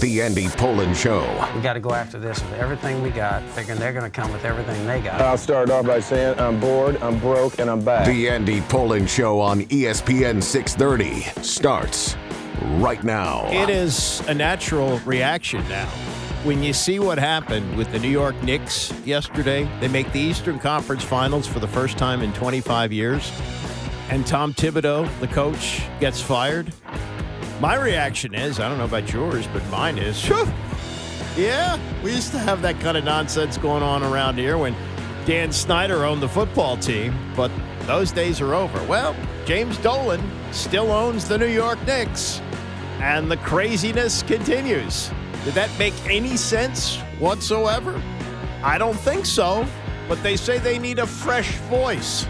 The Andy Pollin Show. We got to go after this with everything we got, thinking they're going to come with everything they got. I'll start off by saying I'm bored, I'm broke, and I'm back. The Andy Pollin Show on ESPN 630 starts right now. It is a natural reaction now. When you see what happened with the New York Knicks yesterday, they make the Eastern Conference Finals for the first time in 25 years, and Tom Thibedeau, the coach, gets fired. My reaction is, I don't know about yours, but mine is, whew, yeah, we used to have that kind of nonsense going on around here when Dan Snyder owned the football team, but those days are over. Well, James Dolan still owns the New York Knicks, and the craziness continues. Did that make any sense whatsoever? I don't think so, but they say they need a fresh voice.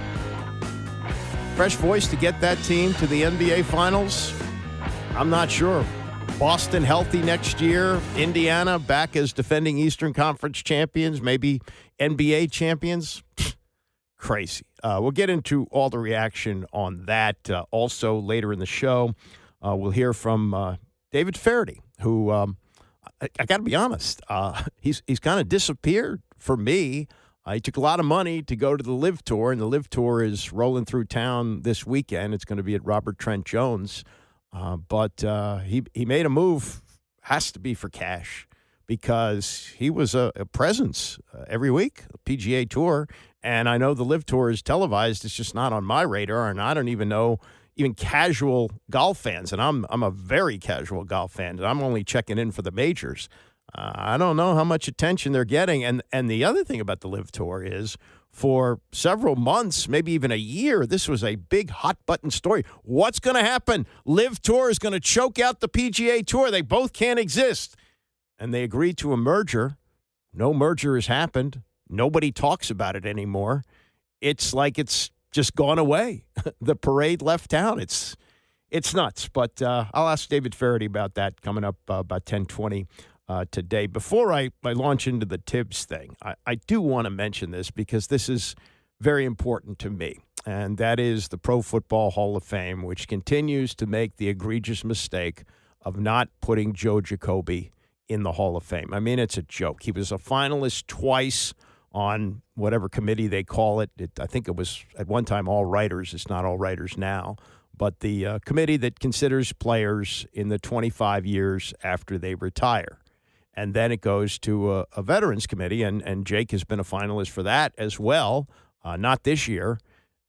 Fresh voice to get that team to the NBA Finals? I'm not sure. Boston healthy next year. Indiana back as defending Eastern Conference champions, maybe NBA champions. Crazy. We'll get into all the reaction on that. Also, later in the show, we'll hear from David Feherty, who, I got to be honest, he's kind of disappeared for me. He took a lot of money to go to the Live Tour, and the Live Tour is rolling through town this weekend. It's going to be at Robert Trent Jones. But he made a move, has to be for cash, because he was a presence every week, a PGA Tour. And I know the Live Tour is televised. It's just not on my radar, and I don't even know even casual golf fans. And I'm a very casual golf fan, and I'm only checking in for the majors. I don't know how much attention they're getting. And the other thing about the Live Tour is, for several months, maybe even a year, this was a big hot-button story. What's going to happen? Live Tour is going to choke out the PGA Tour. They both can't exist. And they agreed to a merger. No merger has happened. Nobody talks about it anymore. It's like it's just gone away. The parade left town. It's nuts. But I'll ask David Feherty about that coming up about 10:20. Today. Before I launch into the Tibbs thing, I do want to mention this because this is very important to me, and that is the Pro Football Hall of Fame, which continues to make the egregious mistake of not putting Joe Jacoby in the Hall of Fame. I mean, it's a joke. He was a finalist twice on whatever committee they call it. I think it was at one time All Writers. It's not All Writers now. But the committee that considers players in the 25 years after they retire. And then it goes to a Veterans Committee, and Jake has been a finalist for that as well, not this year.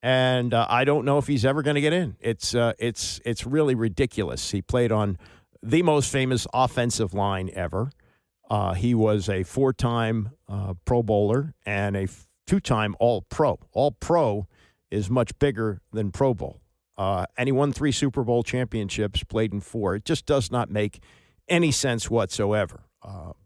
And I don't know if he's ever going to get in. It's really ridiculous. He played on the most famous offensive line ever. He was a 4-time Pro Bowler and a 2-time All-Pro. All-Pro is much bigger than Pro Bowl. And he won 3 Super Bowl championships, played in 4. It just does not make any sense whatsoever.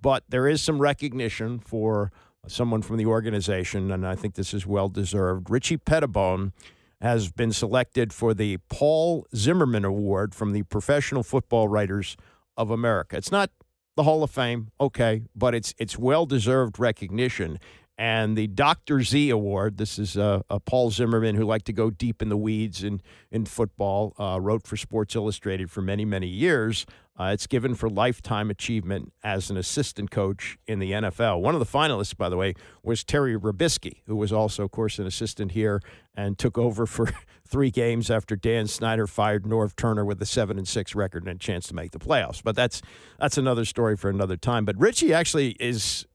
But there is some recognition for someone from the organization, and I think this is well-deserved. Richie Pettibone has been selected for the Paul Zimmerman Award from the Professional Football Writers of America. It's not the Hall of Fame, okay, but it's well-deserved recognition. And the Dr. Z Award, this is a Paul Zimmerman who liked to go deep in the weeds in football, wrote for Sports Illustrated for many, many years. It's given for lifetime achievement as an assistant coach in the NFL. One of the finalists, by the way, was Terry Robisky, who was also, of course, an assistant here and took over for 3 games after Dan Snyder fired Norv Turner with a 7-6 record and a chance to make the playoffs. But that's another story for another time. But Richie actually is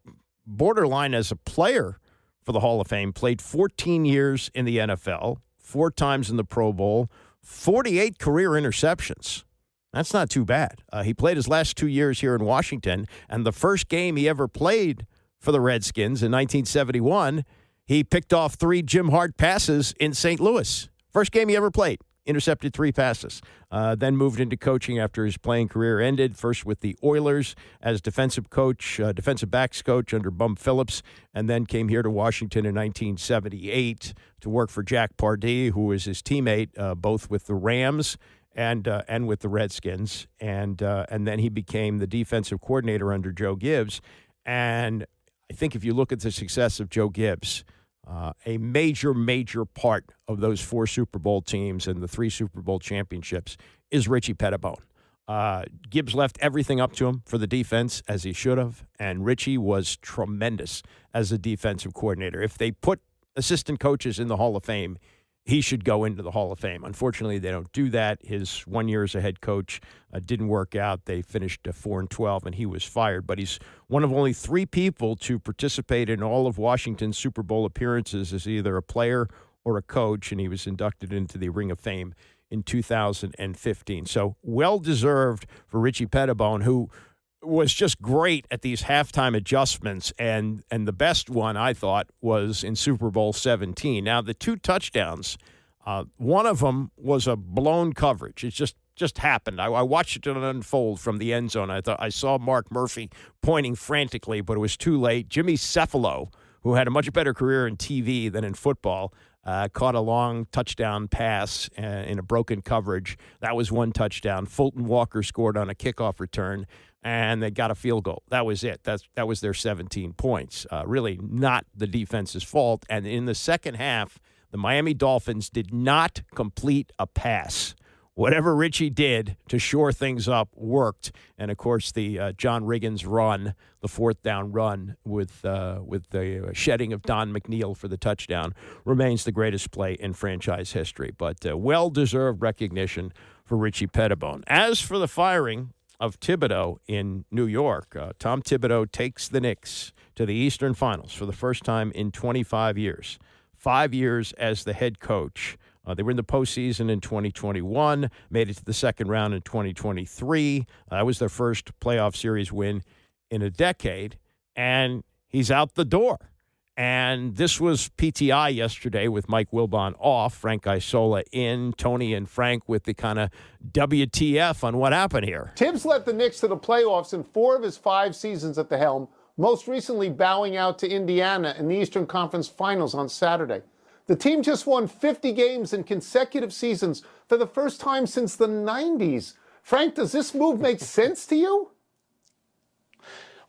borderline as a player for the Hall of Fame, played 14 years in the NFL, 4 times in the Pro Bowl, 48 career interceptions. That's not too bad. He played his last 2 years here in Washington, and the first game he ever played for the Redskins in 1971, he picked off 3 Jim Hart passes in St. Louis. First game he ever played. Intercepted 3 passes. Then moved into coaching after his playing career ended, first with the Oilers as defensive coach, defensive backs coach under Bum Phillips, and then came here to Washington in 1978 to work for Jack Pardee, who was his teammate, both with the Rams and with the Redskins. And then he became the defensive coordinator under Joe Gibbs. And I think if you look at the success of Joe Gibbs, a major part of those 4 Super Bowl teams and the 3 Super Bowl championships is Richie Pettibone. Gibbs left everything up to him for the defense, as he should have, and Richie was tremendous as a defensive coordinator. If they put assistant coaches in the Hall of Fame, he should go into the Hall of Fame. Unfortunately, they don't do that. His 1 year as a head coach didn't work out. They finished 4-12, and he was fired. But he's one of only 3 people to participate in all of Washington's Super Bowl appearances as either a player or a coach, and he was inducted into the Ring of Fame in 2015. So well-deserved for Richie Pettibone, who was just great at these halftime adjustments, and the best one, I thought, was in Super Bowl 17. Now, the 2 touchdowns, one of them was a blown coverage. It just happened. I watched it unfold from the end zone. I saw Mark Murphy pointing frantically, but it was too late. Jimmy Cephalo, who had a much better career in TV than in football, caught a long touchdown pass in a broken coverage. That was 1 touchdown. Fulton Walker scored on a kickoff return, and they got a field goal. That was it. That was their 17 points. Really not the defense's fault. And in the second half, the Miami Dolphins did not complete a pass. Whatever Richie did to shore things up worked. And, of course, the John Riggins run, the 4th down run with the shedding of Don McNeil for the touchdown, remains the greatest play in franchise history. But well-deserved recognition for Richie Pettibone. As for the firing of Thibedeau in New York, Tom Thibedeau takes the Knicks to the Eastern Finals for the first time in 25 years. 5 years as the head coach. They were in the postseason in 2021, made it to the second round in 2023. That was their first playoff series win in a decade, and he's out the door. And this was PTI yesterday with Mike Wilbon off, Frank Isola in, Tony and Frank with the kind of WTF on what happened here. Tibbs led the Knicks to the playoffs in 4 of his 5 seasons at the helm, most recently bowing out to Indiana in the Eastern Conference Finals on Saturday. The team just won 50 games in consecutive seasons for the first time since the 90s. Frank, does this move make sense to you?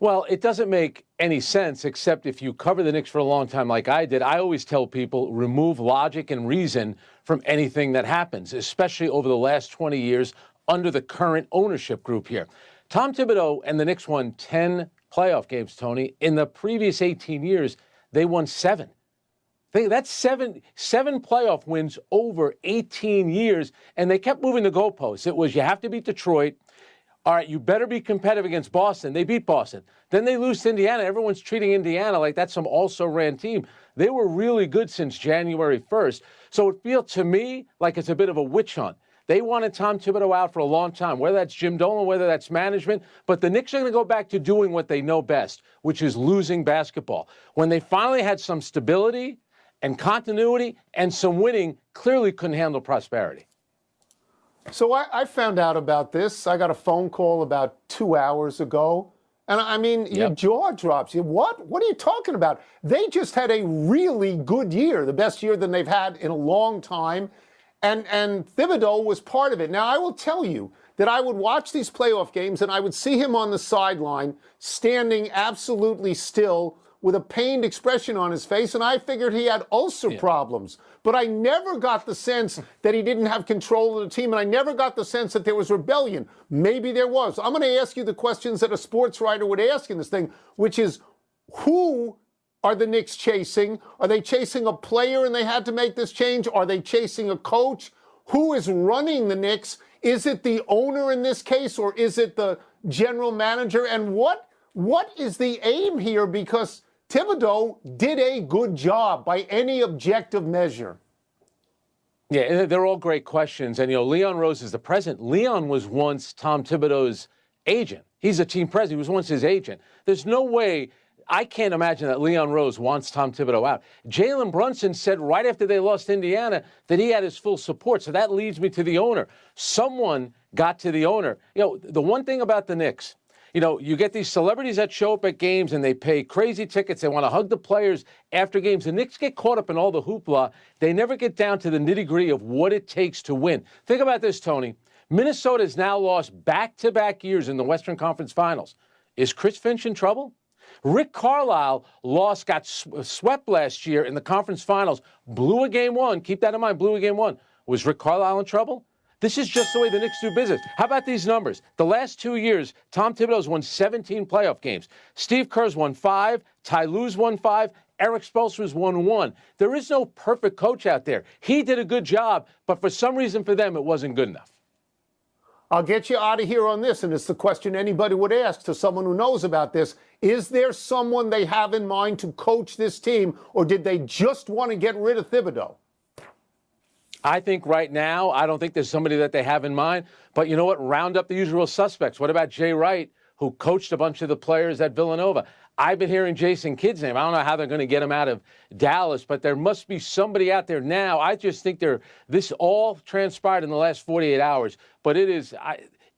Well, it doesn't make any sense, except if you cover the Knicks for a long time like I did. I always tell people, remove logic and reason from anything that happens, especially over the last 20 years under the current ownership group here. Tom Thibedeau and the Knicks won 10 playoff games, Tony. In the previous 18 years, they won 7. That's seven playoff wins over 18 years, and they kept moving the goalposts. It was, you have to beat Detroit. All right, you better be competitive against Boston. They beat Boston. Then they lose to Indiana. Everyone's treating Indiana like that's some also-ran team. They were really good since January 1st. So it feels to me like it's a bit of a witch hunt. They wanted Tom Thibedeau out for a long time, whether that's Jim Dolan, whether that's management. But the Knicks are going to go back to doing what they know best, which is losing basketball. When they finally had some stability and continuity and some winning, clearly couldn't handle prosperity. So I found out about this. I got a phone call about 2 hours ago. And I mean, your jaw drops. What? What are you talking about? They just had a really good year, the best year than they've had in a long time. And Thibedeau was part of it. Now, I will tell you that I would watch these playoff games and I would see him on the sideline standing absolutely still with a pained expression on his face, and I figured he had ulcer problems. But I never got the sense that he didn't have control of the team, and I never got the sense that there was rebellion. Maybe there was. I'm going to ask you the questions that a sports writer would ask in this thing, which is, who are the Knicks chasing? Are they chasing a player and they had to make this change? Are they chasing a coach? Who is running the Knicks? Is it the owner in this case, or is it the general manager? And what is the aim here? Because Thibedeau did a good job by any objective measure. Yeah, they're all great questions. And, Leon Rose is the president. Leon was once Tom Thibodeau's agent. He's a team president. He was once his agent. There's no way, I can't imagine that Leon Rose wants Tom Thibedeau out. Jalen Brunson said right after they lost Indiana that he had his full support. So that leads me to the owner. Someone got to the owner. The one thing about the Knicks, you get these celebrities that show up at games and they pay crazy tickets. They want to hug the players after games. The Knicks get caught up in all the hoopla. They never get down to the nitty-gritty of what it takes to win. Think about this, Tony. Minnesota has now lost back-to-back years in the Western Conference Finals. Is Chris Finch in trouble? Rick Carlisle got swept last year in the conference finals, blew a game one. Keep that in mind, blew a game one. Was Rick Carlisle in trouble? This is just the way the Knicks do business. How about these numbers? The last 2 years, Tom Thibedeau's won 17 playoff games. Steve Kerr's won 5. Ty Lue's won 5. Eric Spoelstra's won 1. There is no perfect coach out there. He did a good job, but for some reason for them, it wasn't good enough. I'll get you out of here on this, and it's the question anybody would ask to someone who knows about this. Is there someone they have in mind to coach this team, or did they just want to get rid of Thibedeau? I think right now, I don't think there's somebody that they have in mind. But you know what? Round up the usual suspects. What about Jay Wright, who coached a bunch of the players at Villanova? I've been hearing Jason Kidd's name. I don't know how they're going to get him out of Dallas, but there must be somebody out there now. I just think this all transpired in the last 48 hours. But it's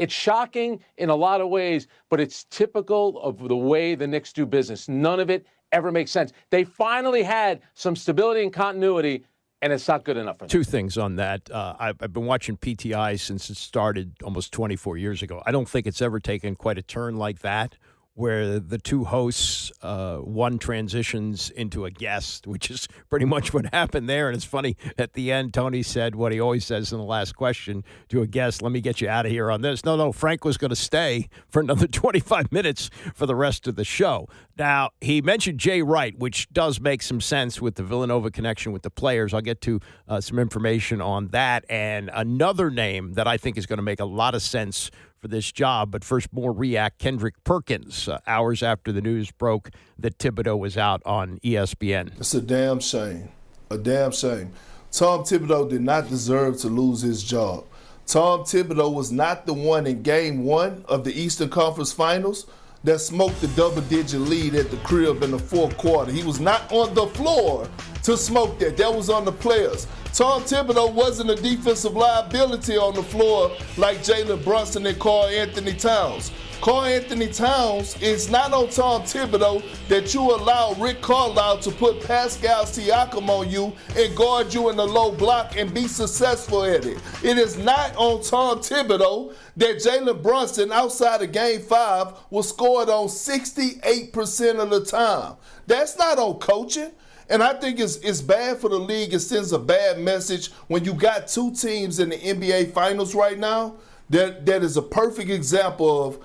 shocking in a lot of ways, but it's typical of the way the Knicks do business. None of it ever makes sense. They finally had some stability and continuity, and it's not good enough for them. Two things on that. I've been watching PTI since it started almost 24 years ago. I don't think it's ever taken quite a turn like that, where the two hosts, one transitions into a guest, which is pretty much what happened there. And it's funny, at the end, Tony said what he always says in the last question to a guest, let me get you out of here on this. No, Frank was going to stay for another 25 minutes for the rest of the show. Now, he mentioned Jay Wright, which does make some sense with the Villanova connection with the players. I'll get to some information on that. And another name that I think is going to make a lot of sense for this job. But first, more React. Kendrick Perkins, hours after the news broke that Thibedeau was out on ESPN. It's a damn shame. A damn shame. Tom Thibedeau did not deserve to lose his job. Tom Thibedeau was not the one in Game 1 of the Eastern Conference Finals that smoked the double-digit lead at the crib in the fourth quarter. He was not on the floor to smoke that. That was on the players. Tom Thibedeau wasn't a defensive liability on the floor like Jalen Brunson and Karl Anthony Towns. Karl Anthony Towns, it's not on Tom Thibedeau that you allow Rick Carlisle to put Pascal Siakam on you and guard you in the low block and be successful at it. It is not on Tom Thibedeau that Jalen Brunson, outside of Game 5, was scored on 68% of the time. That's not on coaching. And I think it's bad for the league. It sends a bad message when you got two teams in the NBA Finals right now. That is a perfect example of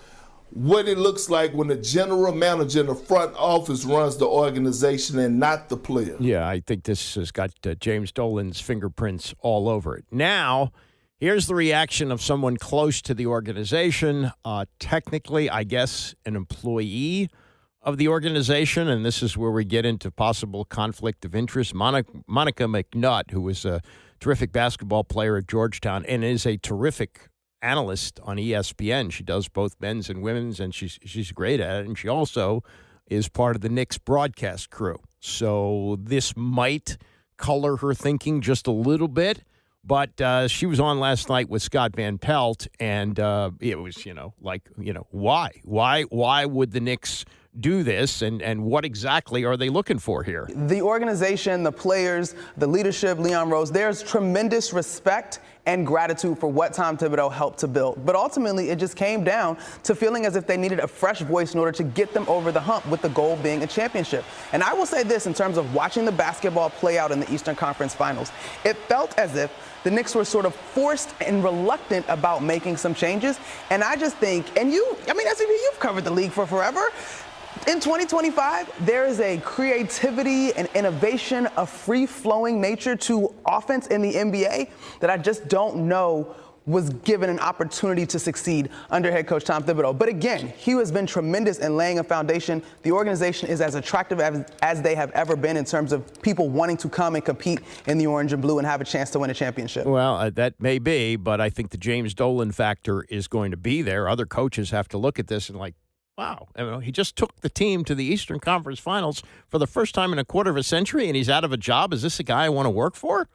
what it looks like when the general manager in the front office runs the organization and not the player. Yeah, I think this has got James Dolan's fingerprints all over it. Now, here's the reaction of someone close to the organization, technically, I guess, an employee of the organization, and this is where we get into possible conflict of interest. Monica McNutt, who was a terrific basketball player at Georgetown and is a terrific analyst on ESPN. She does both men's and women's, and she's great at it, and she also is part of the Knicks broadcast crew. So this might color her thinking just a little bit, but she was on last night with Scott Van Pelt, and it was, why would the Knicks do this, and what exactly are they looking for here? The organization, the players, the leadership, Leon Rose, there's tremendous respect and gratitude for what Tom Thibedeau helped to build. But ultimately, it just came down to feeling as if they needed a fresh voice in order to get them over the hump, with the goal being a championship. And I will say this in terms of watching the basketball play out in the Eastern Conference Finals. It felt as if the Knicks were sort of forced and reluctant about making some changes. And I just think, as you've covered the league for forever, in 2025, there is a creativity and innovation, a free-flowing nature to offense in the NBA that I just don't know was given an opportunity to succeed under head coach Tom Thibedeau. But again, he has been tremendous in laying a foundation. The organization is as attractive as they have ever been in terms of people wanting to come and compete in the orange and blue and have a chance to win a championship. Well, that may be, but I think the James Dolan factor is going to be there. Other coaches have to look at this and wow, he just took the team to the Eastern Conference Finals for the first time in a quarter of a century, and he's out of a job. Is this a guy I want to work for?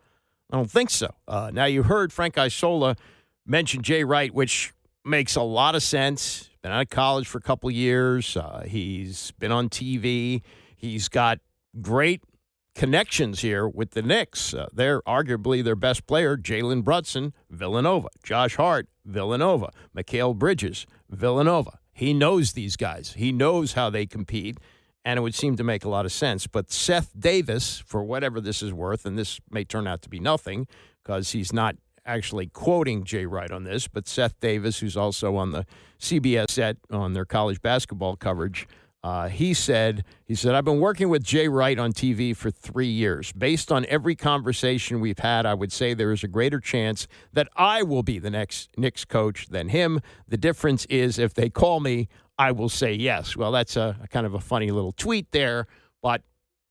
I don't think so. Now, you heard Frank Isola mention Jay Wright, which makes a lot of sense. Been out of college for a couple years. He's been on TV. He's got great connections here with the Knicks. They're arguably their best player, Jalen Brunson, Villanova. Josh Hart, Villanova. Mikal Bridges, Villanova. He knows these guys. He knows how they compete, and it would seem to make a lot of sense. But Seth Davis, for whatever this is worth, and this may turn out to be nothing because he's not actually quoting Jay Wright on this, but Seth Davis, who's also on the CBS set on their college basketball coverage, he said, I've been working with Jay Wright on TV for 3 years. Based on every conversation we've had, I would say there is a greater chance that I will be the next Knicks coach than him. The difference is if they call me, I will say yes. Well, that's a kind of a funny little tweet there, but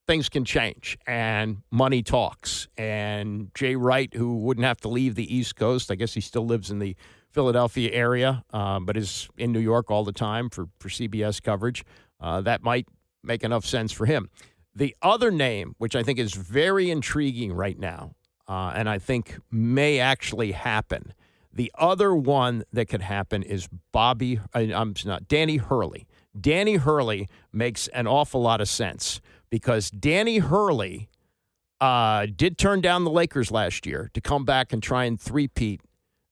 things can change, and money talks. And Jay Wright, who wouldn't have to leave the East Coast, I guess he still lives in the Philadelphia area, but is in New York all the time for CBS coverage. That might make enough sense for him. The other name, which I think is very intriguing right now, and I think may actually happen, the other one that could happen is Danny Hurley. Danny Hurley makes an awful lot of sense because Danny Hurley did turn down the Lakers last year to come back and try and three-peat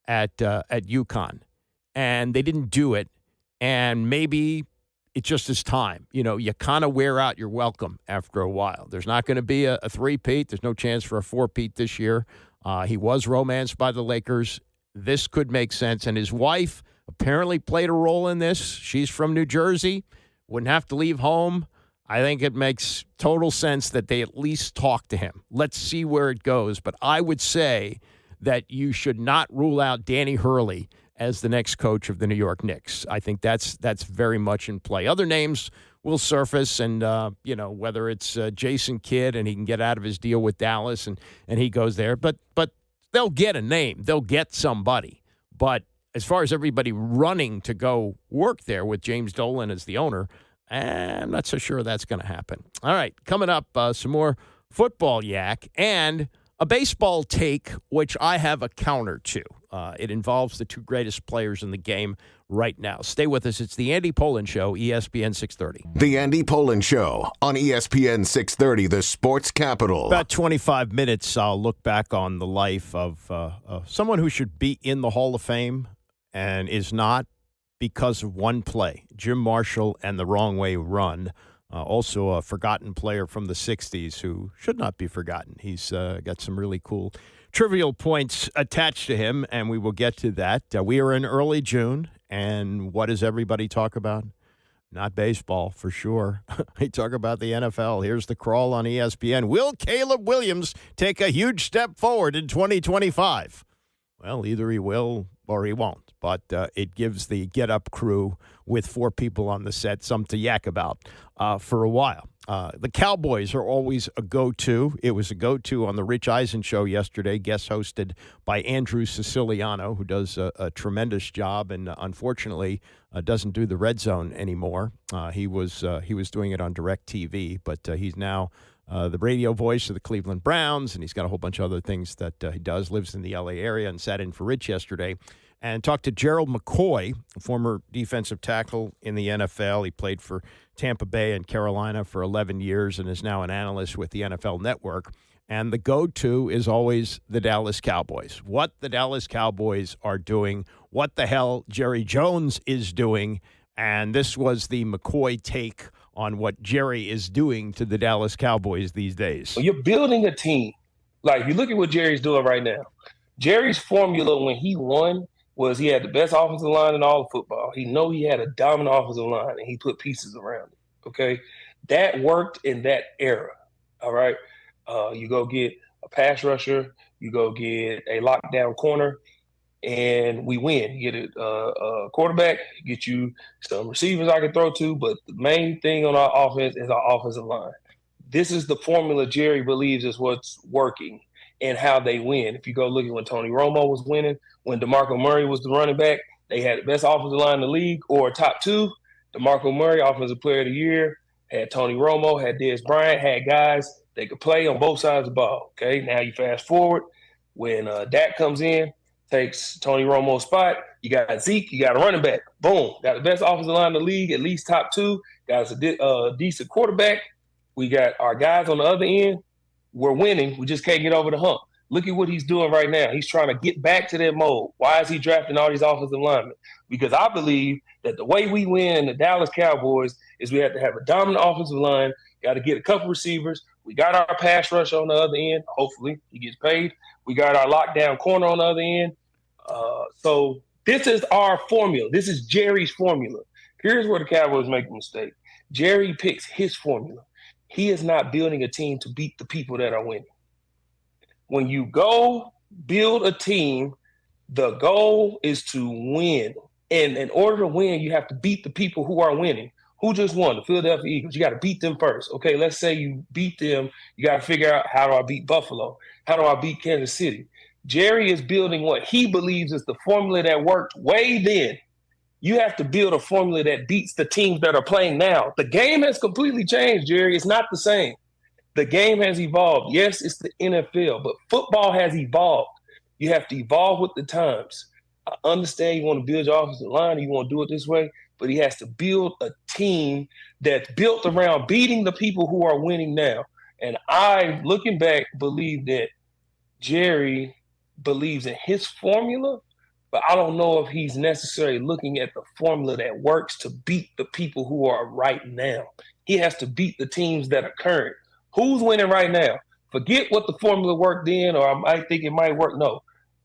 at UConn, and they didn't do it, and maybe it just is time. You know, you kind of wear out your welcome after a while. There's not going to be a three-peat. There's no chance for a four-peat this year. He was romanced by the Lakers. This could make sense, and his wife apparently played a role in this. She's from New Jersey, wouldn't have to leave home. I think it makes total sense that they at least talk to him. Let's see where it goes, but I would say that you should not rule out Danny Hurley as the next coach of the New York Knicks. I think that's very much in play. Other names will surface, and whether it's Jason Kidd and he can get out of his deal with Dallas and he goes there, but they'll get a name, they'll get somebody. But as far as everybody running to go work there with James Dolan as the owner, I'm not so sure that's going to happen. All right, coming up, some more football yak and a baseball take, which I have a counter to. It involves the two greatest players in the game right now. Stay with us. It's the Andy Pollin Show, ESPN 630. The Andy Pollin Show on ESPN 630, the sports capital. About 25 minutes, I'll look back on the life of someone who should be in the Hall of Fame and is not because of one play, Jim Marshall and the wrong way run. Also a forgotten player from the 60s who should not be forgotten. He's got some really cool trivial points attached to him, and we will get to that. We are in early June, and what does everybody talk about? Not baseball, for sure. They talk about the NFL. Here's the crawl on ESPN. Will Caleb Williams take a huge step forward in 2025? Well, either he will or he won't, but it gives the Get Up crew with four people on the set something to yak about for a while. The Cowboys are always a go-to. It was a go-to on the Rich Eisen show yesterday, guest hosted by Andrew Siciliano, who does a tremendous job and unfortunately doesn't do the Red Zone anymore. He was doing it on DirecTV, but he's now the radio voice of the Cleveland Browns, and he's got a whole bunch of other things that he does, lives in the L.A. area, and sat in for Rich yesterday. And talked to Gerald McCoy, a former defensive tackle in the NFL. He played for Tampa Bay and Carolina for 11 years and is now an analyst with the NFL Network. And the go-to is always the Dallas Cowboys. What the Dallas Cowboys are doing, what the hell Jerry Jones is doing, and this was the McCoy take on what Jerry is doing to the Dallas Cowboys these days. Well, you're building a team. Like, you look at what Jerry's doing right now. Jerry's formula when he won was he had the best offensive line in all of football. He had a dominant offensive line, and he put pieces around it, okay? That worked in that era, all right? You go get a pass rusher, you go get a lockdown corner, and we win. You get a quarterback, get you some receivers I can throw to, but the main thing on our offense is our offensive line. This is the formula Jerry believes is what's working and how they win. If you go look at when Tony Romo was winning, when DeMarco Murray was the running back, they had the best offensive line in the league, or top two. DeMarco Murray, Offensive Player of the Year, had Tony Romo, had Dez Bryant, had guys they could play on both sides of the ball. Okay, now you fast forward, when Dak comes in, takes Tony Romo's spot, you got Zeke, you got a running back. Boom, got the best offensive line in the league, at least top two. Got us a decent quarterback. We got our guys on the other end. We're winning. We just can't get over the hump. Look at what he's doing right now. He's trying to get back to that mode. Why is he drafting all these offensive linemen? Because I believe that the way we win the Dallas Cowboys is we have to have a dominant offensive line, got to get a couple receivers. We got our pass rush on the other end. Hopefully, he gets paid. We got our lockdown corner on the other end. So this is our formula. This is Jerry's formula. Here's where the Cowboys make a mistake. Jerry picks his formula. He is not building a team to beat the people that are winning. When you go build a team, the goal is to win. And in order to win, you have to beat the people who are winning. Who just won? The Philadelphia Eagles. You got to beat them first. Okay, let's say you beat them. You got to figure out, how do I beat Buffalo? How do I beat Kansas City? Jerry is building what he believes is the formula that worked way then. You have to build a formula that beats the teams that are playing now. The game has completely changed, Jerry. It's not the same. The game has evolved. Yes, it's the NFL, but football has evolved. You have to evolve with the times. I understand you want to build your offensive line, you want to do it this way, but he has to build a team that's built around beating the people who are winning now. And I, looking back, believe that Jerry believes in his formula, but I don't know if he's necessarily looking at the formula that works to beat the people who are right now. He has to beat the teams that are current. Who's winning right now? Forget what the formula worked then, or I might think it might work. No,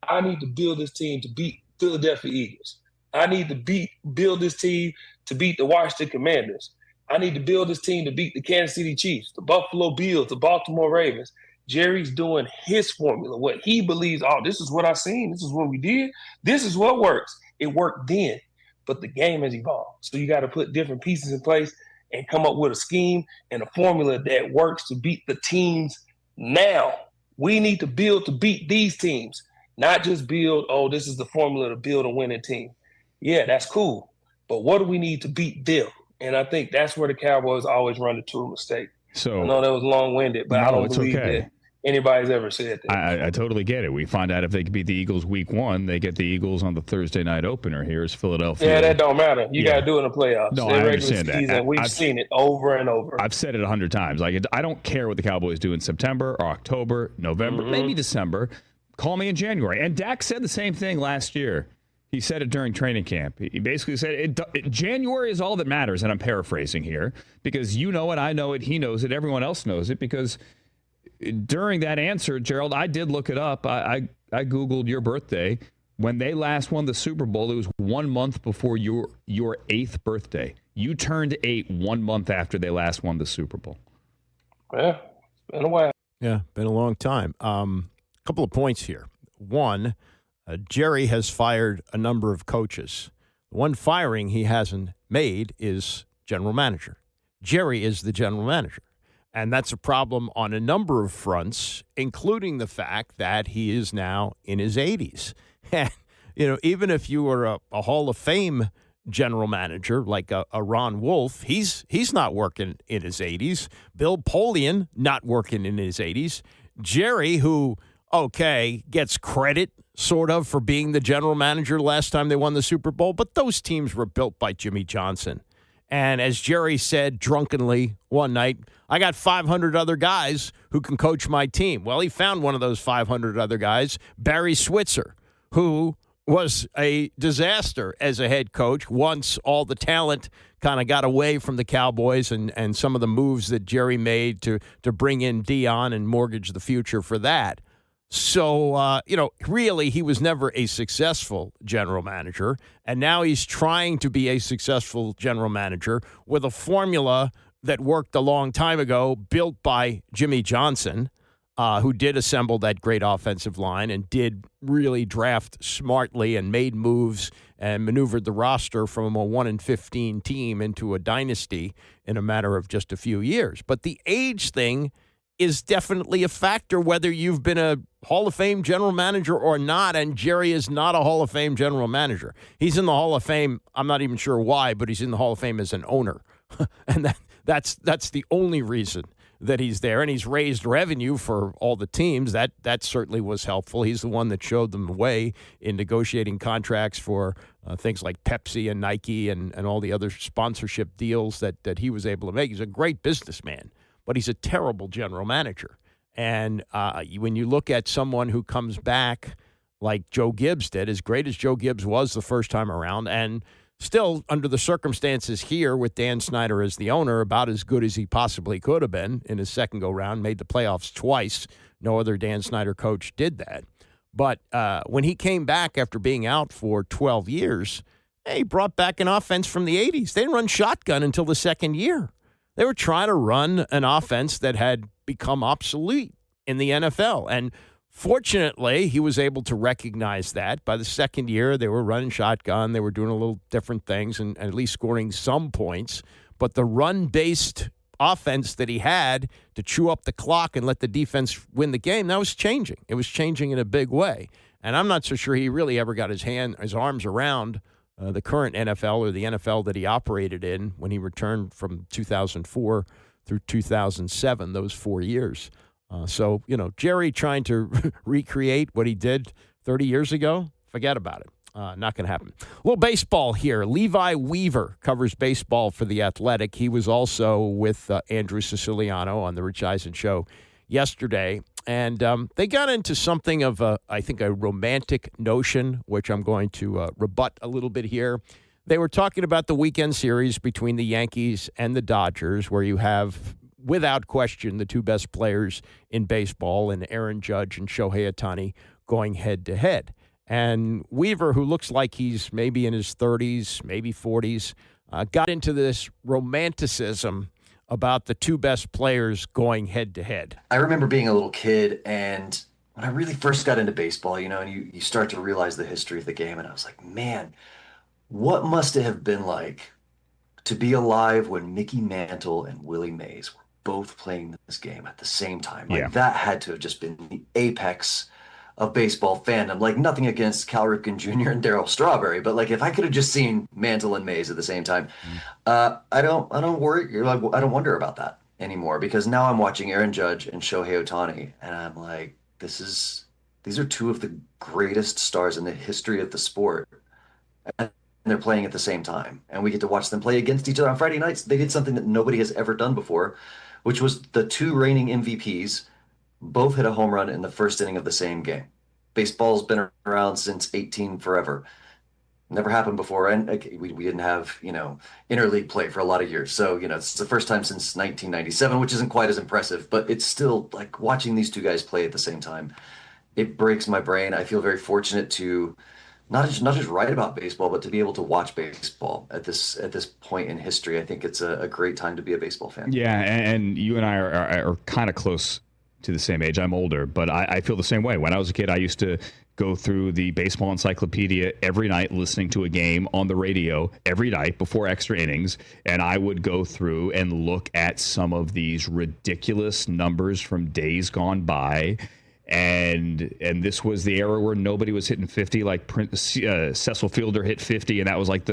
I need to build this team to beat Philadelphia Eagles. I need to build this team to beat the Washington Commanders. I need to build this team to beat the Kansas City Chiefs, the Buffalo Bills, the Baltimore Ravens. Jerry's doing his formula, what he believes, this is what I've seen. This is what we did. This is what works. It worked then, but the game has evolved. So you got to put different pieces in place and come up with a scheme and a formula that works to beat the teams now. We need to build to beat these teams, not just build, this is the formula to build a winning team. Yeah, that's cool. But what do we need to beat them? And I think that's where the Cowboys always run into a mistake. So I know that was long-winded, but I don't believe that anybody's ever said that. I totally get it. We find out if they can beat the Eagles week 1, they get the Eagles on the Thursday night opener. Here's Philadelphia. Yeah, that don't matter. You got to do it in the playoffs. No, I understand that. We've seen it over and over. I've said it 100 times. Like, I don't care what the Cowboys do in September or October, November, maybe December. Call me in January. And Dak said the same thing last year. He said it during training camp. He basically said January is all that matters, and I'm paraphrasing here, because you know it, I know it, he knows it, everyone else knows it, because during that answer, Gerald, I did look it up. I Googled your birthday. When they last won the Super Bowl, it was 1 month before your 8th birthday. You turned 8 1 month after they last won the Super Bowl. Yeah, it's been a while. Yeah, been a long time. A couple of points here. One, Jerry has fired a number of coaches. The one firing he hasn't made is general manager. Jerry is the general manager. And that's a problem on a number of fronts, including the fact that he is now in his 80s. And, even if you were a Hall of Fame general manager like a Ron Wolf, he's not working in his 80s. Bill Polian, not working in his 80s. Jerry, who, gets credit sort of for being the general manager last time they won the Super Bowl, but those teams were built by Jimmy Johnson. And as Jerry said drunkenly one night, I got 500 other guys who can coach my team. Well, he found one of those 500 other guys, Barry Switzer, who was a disaster as a head coach once all the talent kind of got away from the Cowboys and some of the moves that Jerry made to bring in Dion and mortgage the future for that. So, really, he was never a successful general manager, and now he's trying to be a successful general manager with a formula that worked a long time ago, built by Jimmy Johnson, who did assemble that great offensive line and did really draft smartly and made moves and maneuvered the roster from a 1-15 team into a dynasty in a matter of just a few years. But the age thing is definitely a factor, whether you've been a Hall of Fame general manager or not, and Jerry is not a Hall of Fame general manager. He's in the Hall of Fame, I'm not even sure why, but he's in the Hall of Fame as an owner. And that's the only reason that he's there, and he's raised revenue for all the teams. That certainly was helpful. He's the one that showed them the way in negotiating contracts for things like Pepsi and Nike and all the other sponsorship deals that he was able to make. He's a great businessman, but he's a terrible general manager. And when you look at someone who comes back like Joe Gibbs did, as great as Joe Gibbs was the first time around, and Still, under the circumstances here with Dan Snyder as the owner, about as good as he possibly could have been in his second go-round, made the playoffs twice. No other Dan Snyder coach did that. But when he came back after being out for 12 years, he brought back an offense from the 80s. They didn't run shotgun until the second year. They were trying to run an offense that had become obsolete in the NFL. And fortunately, he was able to recognize that. By the second year, they were running shotgun. They were doing a little different things and at least scoring some points. But the run-based offense that he had to chew up the clock and let the defense win the game, that was changing. It was changing in a big way. And I'm not so sure he really ever got his arms around the current NFL or the NFL that he operated in when he returned from 2004 through 2007, those 4 years. So, Jerry trying to recreate what he did 30 years ago, forget about it. Not going to happen. A little baseball here. Levi Weaver covers baseball for The Athletic. He was also with Andrew Siciliano on the Rich Eisen show yesterday. And they got into something of, I think, a romantic notion, which I'm going to rebut a little bit here. They were talking about the weekend series between the Yankees and the Dodgers, where you have, without question, the two best players in baseball, and Aaron Judge and Shohei Ohtani going head-to-head. And Weaver, who looks like he's maybe in his 30s, maybe 40s, got into this romanticism about the two best players going head-to-head. I remember being a little kid, and when I really first got into baseball, and you start to realize the history of the game, and I was like, man, what must it have been like to be alive when Mickey Mantle and Willie Mays were both playing this game at the same time? That had to have just been the apex of baseball fandom. Like, nothing against Cal Ripken Jr. and Darryl Strawberry, but like, if I could have just seen Mantle and Mays at the same time, I don't worry. I don't wonder about that anymore, because now I'm watching Aaron Judge and Shohei Ohtani, and I'm like, these are two of the greatest stars in the history of the sport, and they're playing at the same time, and we get to watch them play against each other on Friday nights. They did something that nobody has ever done before, which was the two reigning MVPs both hit a home run in the first inning of the same game. Baseball's been around since 18 forever. Never happened before. And we didn't have, interleague play for a lot of years. So, it's the first time since 1997, which isn't quite as impressive, but it's still like watching these two guys play at the same time. It breaks my brain. I feel very fortunate to not just write about baseball, but to be able to watch baseball at this point in history. I think it's a great time to be a baseball fan. Yeah. And you and I are kind of close to the same age. I'm older, but I feel the same way. When I was a kid, I used to go through the baseball encyclopedia every night, listening to a game on the radio every night before extra innings, and I would go through and look at some of these ridiculous numbers from days gone by. And this was the era where nobody was hitting 50, like Cecil Fielder hit 50, and that was like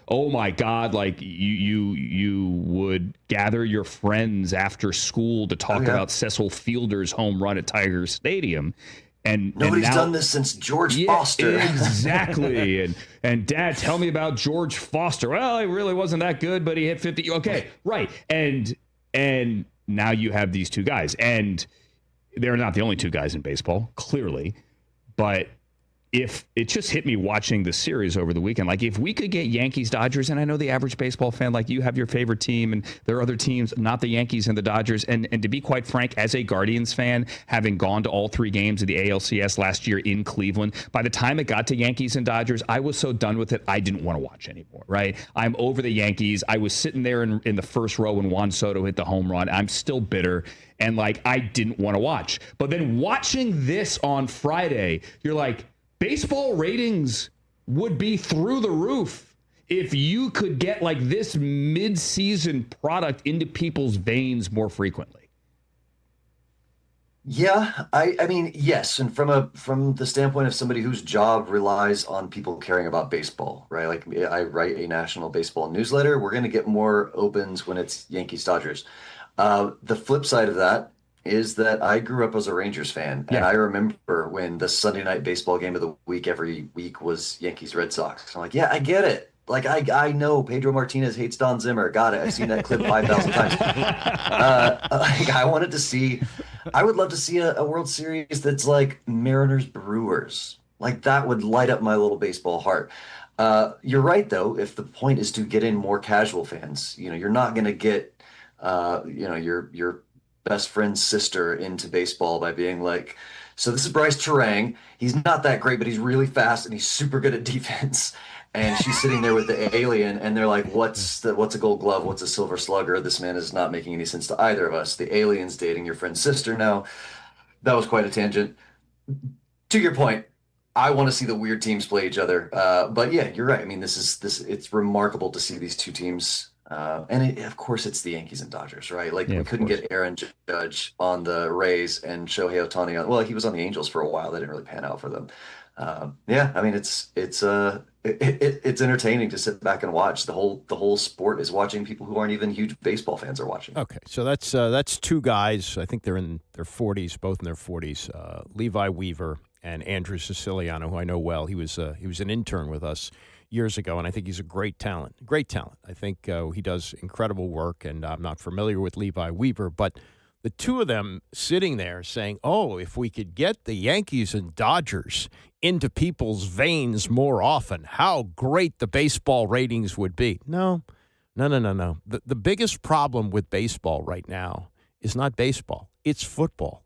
oh my God, like you would gather your friends after school to talk about Cecil Fielder's home run at Tiger Stadium. And nobody's now, done this since George Foster. Exactly. and Dad, tell me about George Foster. Well, he really wasn't that good, but he hit 50. Okay, right. And now you have these two guys, and they're not the only two guys in baseball, clearly, but if it just hit me watching the series over the weekend, like if we could get Yankees, Dodgers, and I know the average baseball fan, like you have your favorite team and there are other teams, not the Yankees and the Dodgers. And to be quite frank, as a Guardians fan, having gone to all three games of the ALCS last year in Cleveland, by the time it got to Yankees and Dodgers, I was so done with it, I didn't want to watch anymore, right? I'm over the Yankees. I was sitting there in the first row when Juan Soto hit the home run. I'm still bitter. And like, I didn't want to watch. But then watching this on Friday, you're like, baseball ratings would be through the roof if you could get like this mid-season product into people's veins more frequently. Yeah, I mean, yes. And from the standpoint of somebody whose job relies on people caring about baseball, right? Like I write a national baseball newsletter. We're going to get more opens when it's Yankees Dodgers. The flip side of that is that I grew up as a Rangers fan, and I remember when the Sunday night baseball game of the week every week was Yankees Red Sox. I'm like, yeah, I get it. Like I know Pedro Martinez hates Don Zimmer. Got it. I've seen that clip 5,000 times. I would love to see a World Series that's like Mariners Brewers. Like that would light up my little baseball heart. You're right, though. If the point is to get in more casual fans, you're not going to get, your best friend's sister into baseball by being like, so this is Bryce Terang. He's not that great, but he's really fast and he's super good at defense. And she's sitting there with the alien, and they're like, what's a Gold Glove? What's a Silver Slugger? This man is not making any sense to either of us. The alien's dating your friend's sister now. That was quite a tangent. To your point, I want to see the weird teams play each other. But yeah, you're right. I mean, it's remarkable to see these two teams. Of course, it's the Yankees and Dodgers, right? Like, we couldn't get Aaron Judge on the Rays and Shohei Ohtani on. Well, he was on the Angels for a while. That didn't really pan out for them. I mean, it's entertaining to sit back and watch. The whole sport is watching. People who aren't even huge baseball fans are watching. Okay, so that's two guys. I think they're in their 40s, both in their 40s. Levi Weaver and Andrew Siciliano, who I know well. He was an intern with us years ago, and I think he's a great talent. Great talent. I think he does incredible work, and I'm not familiar with Levi Weaver, but the two of them sitting there saying, oh, if we could get the Yankees and Dodgers into people's veins more often, how great the baseball ratings would be. No. The biggest problem with baseball right now is not baseball. It's football.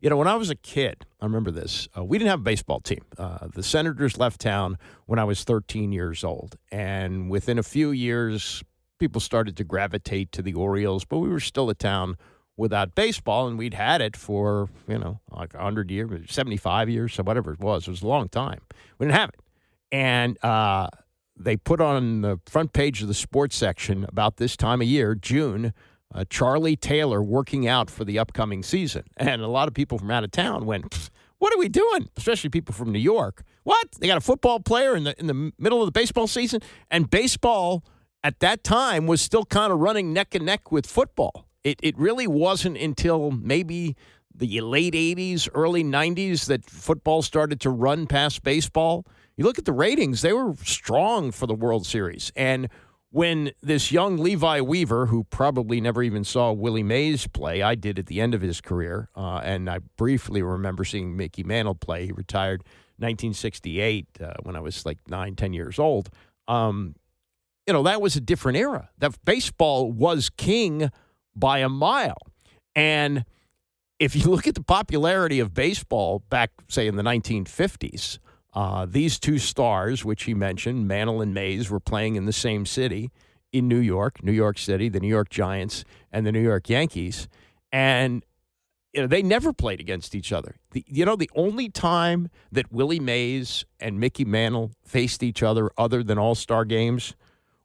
When I was a kid, I remember this. We didn't have a baseball team. The Senators left town when I was 13 years old. And within a few years, people started to gravitate to the Orioles, but we were still a town without baseball, and we'd had it for, like 100 years, 75 years, so whatever it was. It was a long time. We didn't have it. And they put on the front page of the sports section about this time of year, June, Charlie Taylor working out for the upcoming season. And a lot of people from out of town went, what are we doing? Especially people from New York. What? They got a football player in the middle of the baseball season? And baseball at that time was still kind of running neck and neck with football. It really wasn't until maybe the late 80s, early 90s that football started to run past baseball. You look at the ratings, they were strong for the World Series. And when this young Levi Weaver, who probably never even saw Willie Mays play, I did at the end of his career, and I briefly remember seeing Mickey Mantle play. He retired 1968 when I was like 9, 10 years old. That was a different era. That baseball was king by a mile. And if you look at the popularity of baseball back, say, in the 1950s, these two stars, which he mentioned, Mantle and Mays, were playing in the same city in New York City, the New York Giants and the New York Yankees. And they never played against each other. The only time that Willie Mays and Mickey Mantle faced each other than all-star games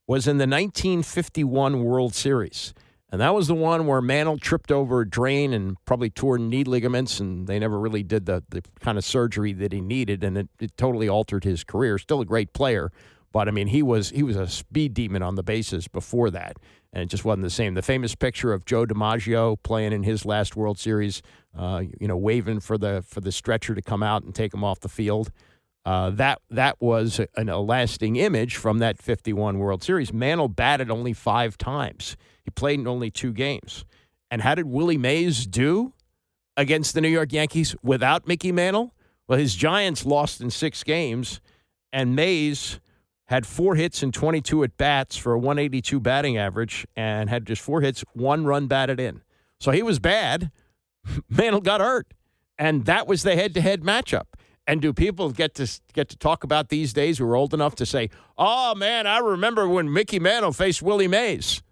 was in the 1951 World Series. And that was the one where Mantle tripped over a drain and probably tore knee ligaments, and they never really did the kind of surgery that he needed, and it totally altered his career. Still a great player, but, I mean, he was a speed demon on the bases before that, and it just wasn't the same. The famous picture of Joe DiMaggio playing in his last World Series, waving for the stretcher to come out and take him off the field, that was a lasting image from that 51 World Series. Mantle batted only 5 times. He played in only 2 games. And how did Willie Mays do against the New York Yankees without Mickey Mantle? Well, his Giants lost in 6 games, and Mays had 4 hits and 22 at-bats for a 182 batting average and had just 4 hits, 1 run batted in. So he was bad. Mantle got hurt, and that was the head-to-head matchup. And do people get to talk about these days who are old enough to say, oh, man, I remember when Mickey Mantle faced Willie Mays?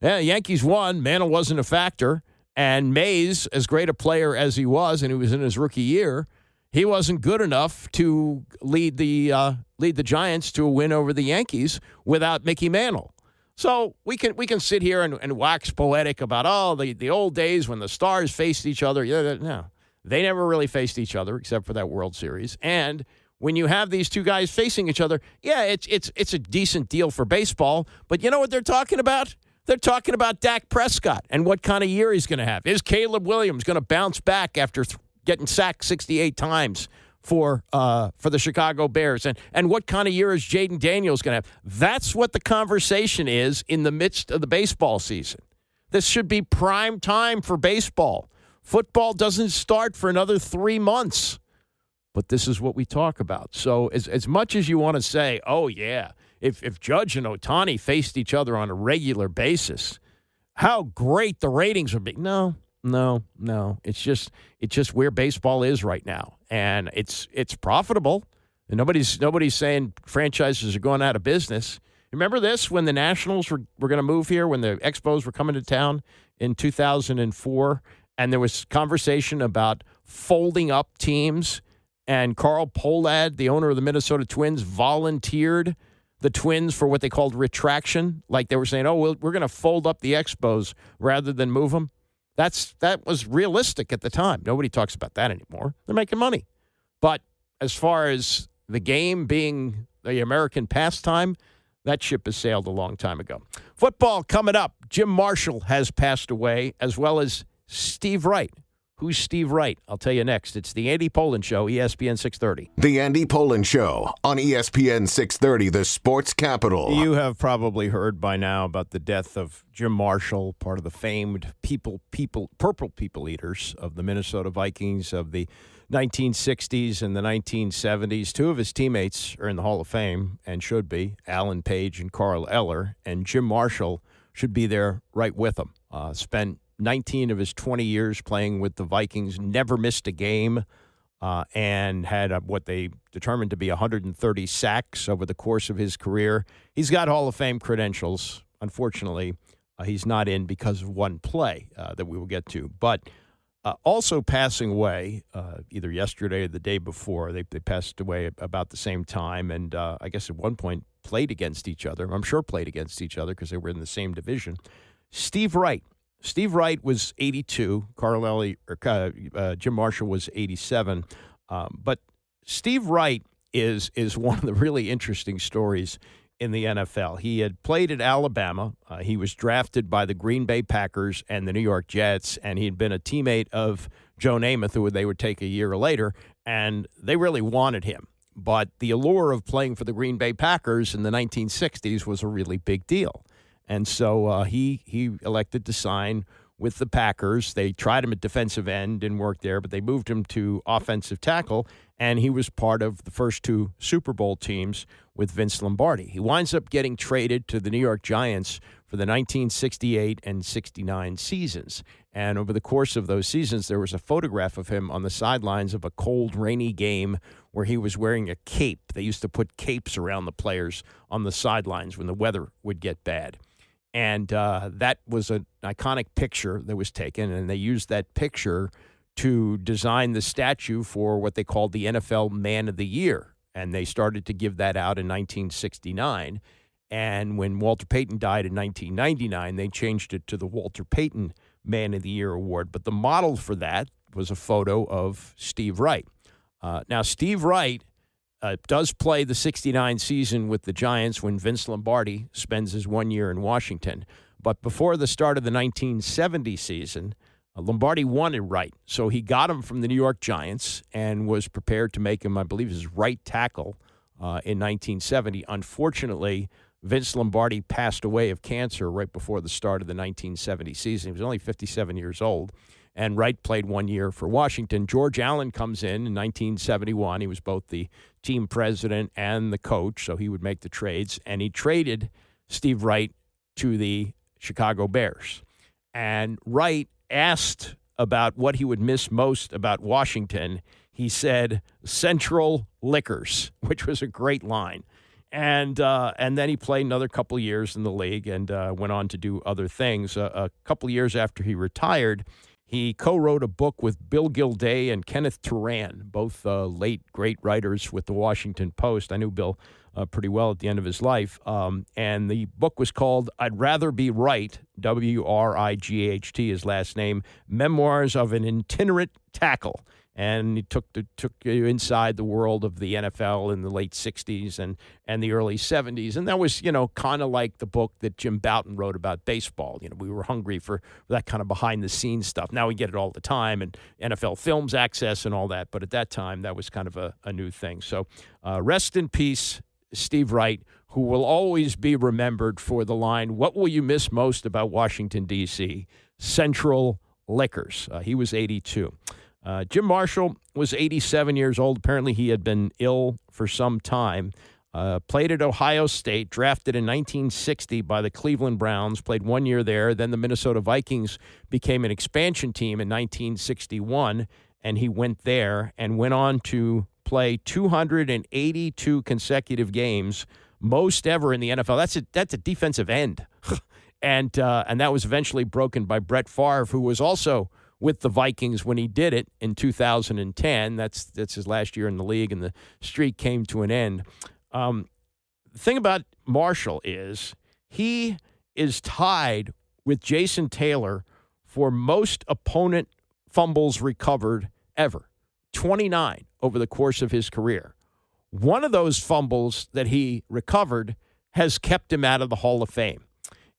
Yeah, the Yankees won. Mantle wasn't a factor. And Mays, as great a player as he was, and he was in his rookie year, he wasn't good enough to lead the Giants to a win over the Yankees without Mickey Mantle. So we can sit here and wax poetic about, the old days when the stars faced each other. No, they never really faced each other except for that World Series. And when you have these two guys facing each other, yeah, it's a decent deal for baseball. But you know what they're talking about? They're talking about Dak Prescott and what kind of year he's going to have. Is Caleb Williams going to bounce back after getting sacked 68 times for the Chicago Bears? And what kind of year is Jaden Daniels going to have? That's what the conversation is in the midst of the baseball season. This should be prime time for baseball. Football doesn't start for another 3 months. but this is what we talk about. So as much as you want to say, oh, yeah, if Judge and Ohtani faced each other on a regular basis, how great the ratings would be. No. It's just where baseball is right now, and it's profitable. And nobody's saying franchises are going out of business. Remember this when the Nationals were going to move here, when the Expos were coming to town in 2004, and there was conversation about folding up teams, and Carl Pohlad, the owner of the Minnesota Twins, volunteered the Twins for what they called retraction. Like they were saying, oh, we're going to fold up the Expos rather than move them. That was realistic at the time. Nobody talks about that anymore. They're making money. But as far as the game being the American pastime, that ship has sailed a long time ago. Football coming up. Jim Marshall has passed away, as well as Steve Wright. Who's Steve Wright? I'll tell you next. It's the Andy Pollin Show, ESPN 630. The Andy Pollin Show on ESPN 630, the sports capital. You have probably heard by now about the death of Jim Marshall, part of the famed Purple People Eaters of the Minnesota Vikings of the 1960s and the 1970s. Two of his teammates are in the Hall of Fame and should be, Alan Page and Carl Eller, and Jim Marshall should be there right with them. Spent 19 of his 20 years playing with the Vikings, never missed a game, and had what they determined to be 130 sacks over the course of his career. He's got Hall of Fame credentials. Unfortunately, he's not in because of one play that we will get to. But also passing away, either yesterday or the day before, they passed away about the same time, and I guess at one point played against each other. I'm sure played against each other because they were in the same division. Steve Wright. Steve Wright was 82. Jim Marshall was 87. But Steve Wright is one of the really interesting stories in the NFL. He had played at Alabama. He was drafted by the Green Bay Packers and the New York Jets, and he'd been a teammate of Joe Namath, who they would take a year later, and they really wanted him. But the allure of playing for the Green Bay Packers in the 1960s was a really big deal. And so he elected to sign with the Packers. They tried him at defensive end, didn't work there, but they moved him to offensive tackle, and he was part of the first two Super Bowl teams with Vince Lombardi. He winds up getting traded to the New York Giants for the 1968 and 69 seasons. And over the course of those seasons, there was a photograph of him on the sidelines of a cold, rainy game where he was wearing a cape. They used to put capes around the players on the sidelines when the weather would get bad. And that was an iconic picture that was taken, and they used that picture to design the statue for what they called the NFL Man of the Year. And they started to give that out in 1969. And when Walter Payton died in 1999, they changed it to the Walter Payton Man of the Year Award. But the model for that was a photo of Steve Wright. Now, Steve Wright does play the 69 season with the Giants when Vince Lombardi spends his 1 year in Washington. But before the start of the 1970 season, Lombardi wanted Wright. So he got him from the New York Giants and was prepared to make him, I believe, his right tackle in 1970. Unfortunately, Vince Lombardi passed away of cancer right before the start of the 1970 season. He was only 57 years old. And Wright played 1 year for Washington. George Allen comes in 1971. He was both the team president and the coach, so he would make the trades. And he traded Steve Wright to the Chicago Bears. And Wright asked about what he would miss most about Washington. He said, Central Liquors, which was a great line. And then he played another couple of years in the league and went on to do other things. A couple of years after he retired, he co-wrote a book with Bill Gilday and Kenneth Turan, both late great writers with the Washington Post. I knew Bill pretty well at the end of his life. And the book was called I'd Rather Be Right, Wright, his last name, Memoirs of an Itinerant Tackle. And he took you inside the world of the NFL in the late 60s and the early 70s. And that was, kind of like the book that Jim Bouton wrote about baseball. We were hungry for that kind of behind-the-scenes stuff. Now we get it all the time, and NFL Films access and all that. But at that time, that was kind of a new thing. So rest in peace, Steve Wright, who will always be remembered for the line, what will you miss most about Washington, D.C.? Central Liquors. He was 82. Jim Marshall was 87 years old. Apparently he had been ill for some time. Played at Ohio State, drafted in 1960 by the Cleveland Browns, played 1 year there. Then the Minnesota Vikings became an expansion team in 1961, and he went there and went on to play 282 consecutive games, most ever in the NFL. That's a defensive end. and that was eventually broken by Brett Favre, who was also with the Vikings when he did it in 2010. That's his last year in the league, and the streak came to an end. The thing about Marshall is he is tied with Jason Taylor for most opponent fumbles recovered ever, 29 over the course of his career. One of those fumbles that he recovered has kept him out of the Hall of Fame.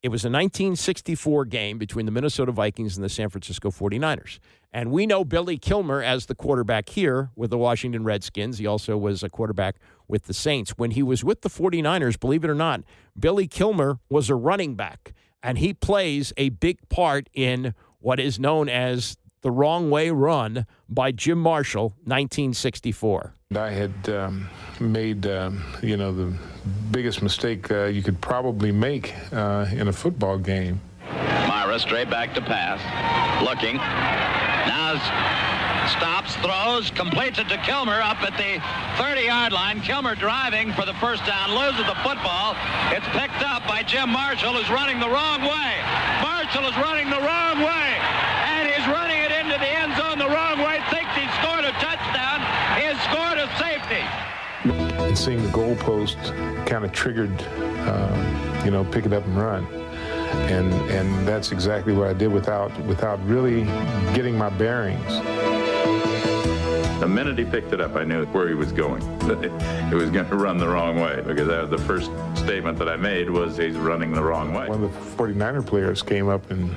It was a 1964 game between the Minnesota Vikings and the San Francisco 49ers. And we know Billy Kilmer as the quarterback here with the Washington Redskins. He also was a quarterback with the Saints. When he was with the 49ers, believe it or not, Billy Kilmer was a running back. And he plays a big part in what is known as the wrong way run by Jim Marshall, 1964. I had made, the biggest mistake you could probably make in a football game. Myra straight back to pass, looking. Now stops, throws, completes it to Kilmer up at the 30-yard line. Kilmer driving for the first down, loses the football. It's picked up by Jim Marshall, who's running the wrong way. Marshall is running the wrong way, and he's running it into the end zone the wrong way. Thinks he scored a touchdown. He has scored a safety. And seeing the goalpost kind of triggered, pick it up and run. And that's exactly what I did without really getting my bearings. The minute he picked it up, I knew where he was going. It was going to run the wrong way, because that was the first statement that I made was he's running the wrong way. One of the 49er players came up and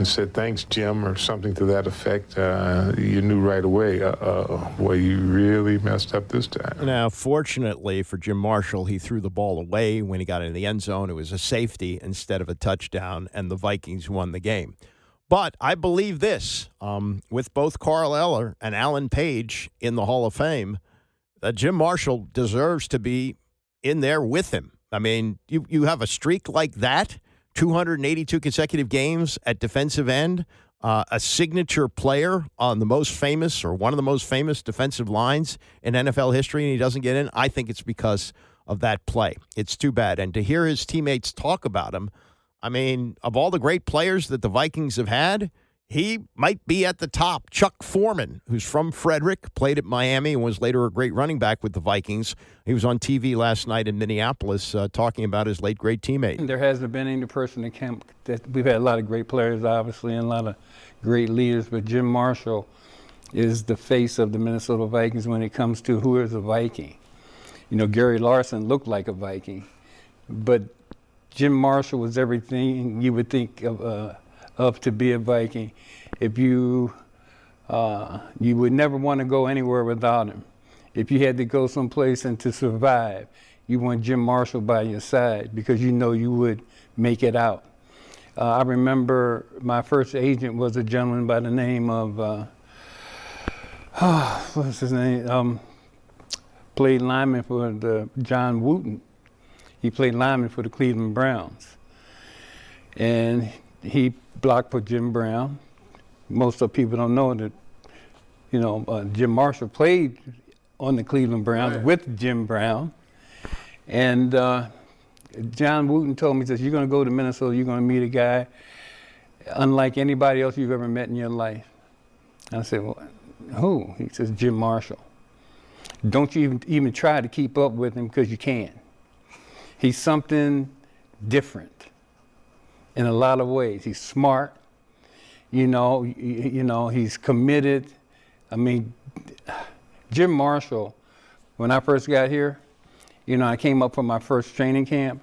said, "Thanks, Jim," or something to that effect. You knew right away, boy, you really messed up this time. Now, fortunately for Jim Marshall, he threw the ball away when he got into the end zone. It was a safety instead of a touchdown, and the Vikings won the game. But I believe this, with both Carl Eller and Alan Page in the Hall of Fame, that Jim Marshall deserves to be in there with him. I mean, you have a streak like that, 282 consecutive games at defensive end, a signature player on the most famous or one of the most famous defensive lines in NFL history, and he doesn't get in. I think it's because of that play. It's too bad. And to hear his teammates talk about him, I mean, of all the great players that the Vikings have had, he might be at the top. Chuck Foreman, who's from Frederick, played at Miami and was later a great running back with the Vikings. He was on TV last night in Minneapolis talking about his late great teammate. There hasn't been any person in camp that we've had a lot of great players, obviously, and a lot of great leaders, but Jim Marshall is the face of the Minnesota Vikings when it comes to who is a Viking. Gary Larson looked like a Viking, but Jim Marshall was everything you would think of to be a Viking. If you would never want to go anywhere without him. If you had to go someplace and to survive, you want Jim Marshall by your side because you know you would make it out. I remember my first agent was a gentleman by the name of, what's his name? Played lineman for John Wooten. He played lineman for the Cleveland Browns. And he blocked for Jim Brown. Most of the people don't know that, Jim Marshall played on the Cleveland Browns with Jim Brown. And John Wooten told me, he says, "You're going to go to Minnesota, you're going to meet a guy unlike anybody else you've ever met in your life." I said, "Well, who?" He says, "Jim Marshall. Don't you even try to keep up with him because you can't. He's something different in a lot of ways. He's smart, he's committed. I mean, Jim Marshall, when I first got here, I came up for my first training camp,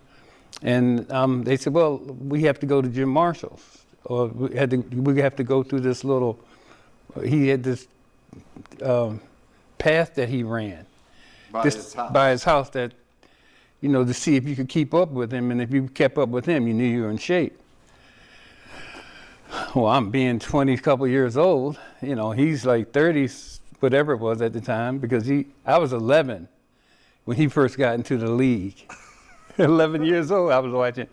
and they said, "Well, we have to go to Jim Marshall's, or we have to go through this little." He had this path that he ran by his house that, to see if you could keep up with him, and if you kept up with him, you knew you were in shape. Well, I'm being 20 couple years old. he's like 30, whatever it was at the time, because I was 11 when he first got into the league. 11 years old, I was watching.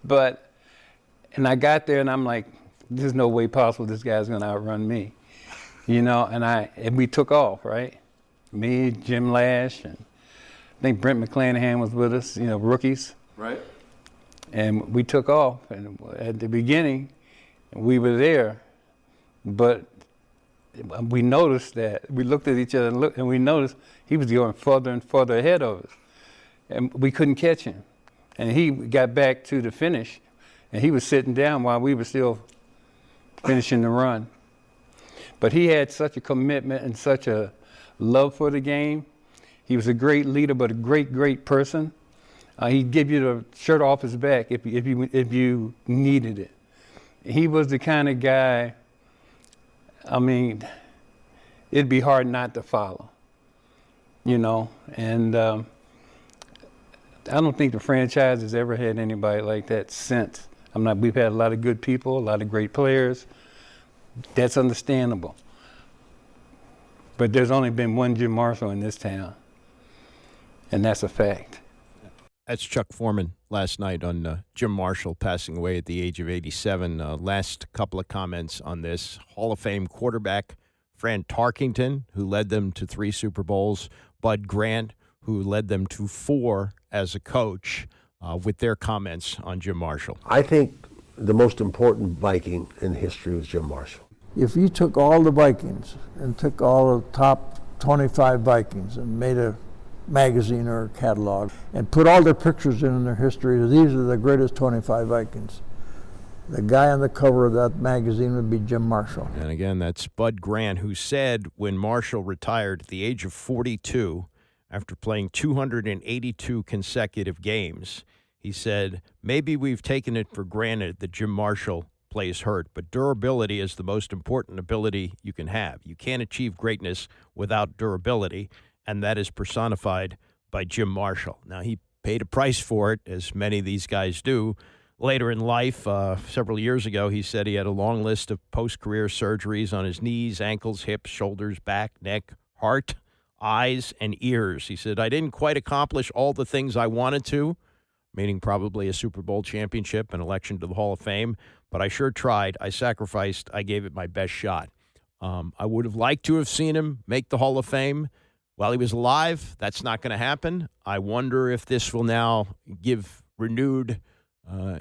And I got there, and I'm like, there's no way possible this guy's going to outrun me. And we took off, right? Me, Jim Lash, and I think Brent McClanahan was with us, rookies. Right. And we took off, and at the beginning, we were there, but we noticed that, we looked at each other and we noticed he was going further and further ahead of us. And we couldn't catch him. And he got back to the finish, and he was sitting down while we were still finishing the run. But he had such a commitment and such a love for the game. He was a great leader, but a great, great person. He'd give you the shirt off his back if you needed it. He was the kind of guy, it'd be hard not to follow, and I don't think the franchise has ever had anybody like that since. We've had a lot of good people, a lot of great players. That's understandable. But there's only been one Jim Marshall in this town, and that's a fact. That's Chuck Foreman last night on Jim Marshall passing away at the age of 87. Last couple of comments on this. Hall of Fame quarterback Fran Tarkington, who led them to 3 Super Bowls. Bud Grant, who led them to 4 as a coach, with their comments on Jim Marshall. I think the most important Viking in history was Jim Marshall. If you took all the Vikings and took all the top 25 Vikings and made a magazine or a catalog and put all their pictures in their history, these are the greatest 25 Vikings, the guy on the cover of that magazine would be Jim Marshall. And again, that's Bud Grant, who said when Marshall retired at the age of 42, after playing 282 consecutive games, he said, maybe we've taken it for granted that Jim Marshall plays hurt, but durability is the most important ability you can have. You can't achieve greatness without durability, and that is personified by Jim Marshall. Now, he paid a price for it, as many of these guys do. Later in life, several years ago, he said he had a long list of post-career surgeries on his knees, ankles, hips, shoulders, back, neck, heart, eyes, and ears. He said, I didn't quite accomplish all the things I wanted to, meaning probably a Super Bowl championship, an election to the Hall of Fame, but I sure tried. I sacrificed. I gave it my best shot. I would have liked to have seen him make the Hall of Fame while he was alive. That's not going to happen. I wonder if this will now give renewed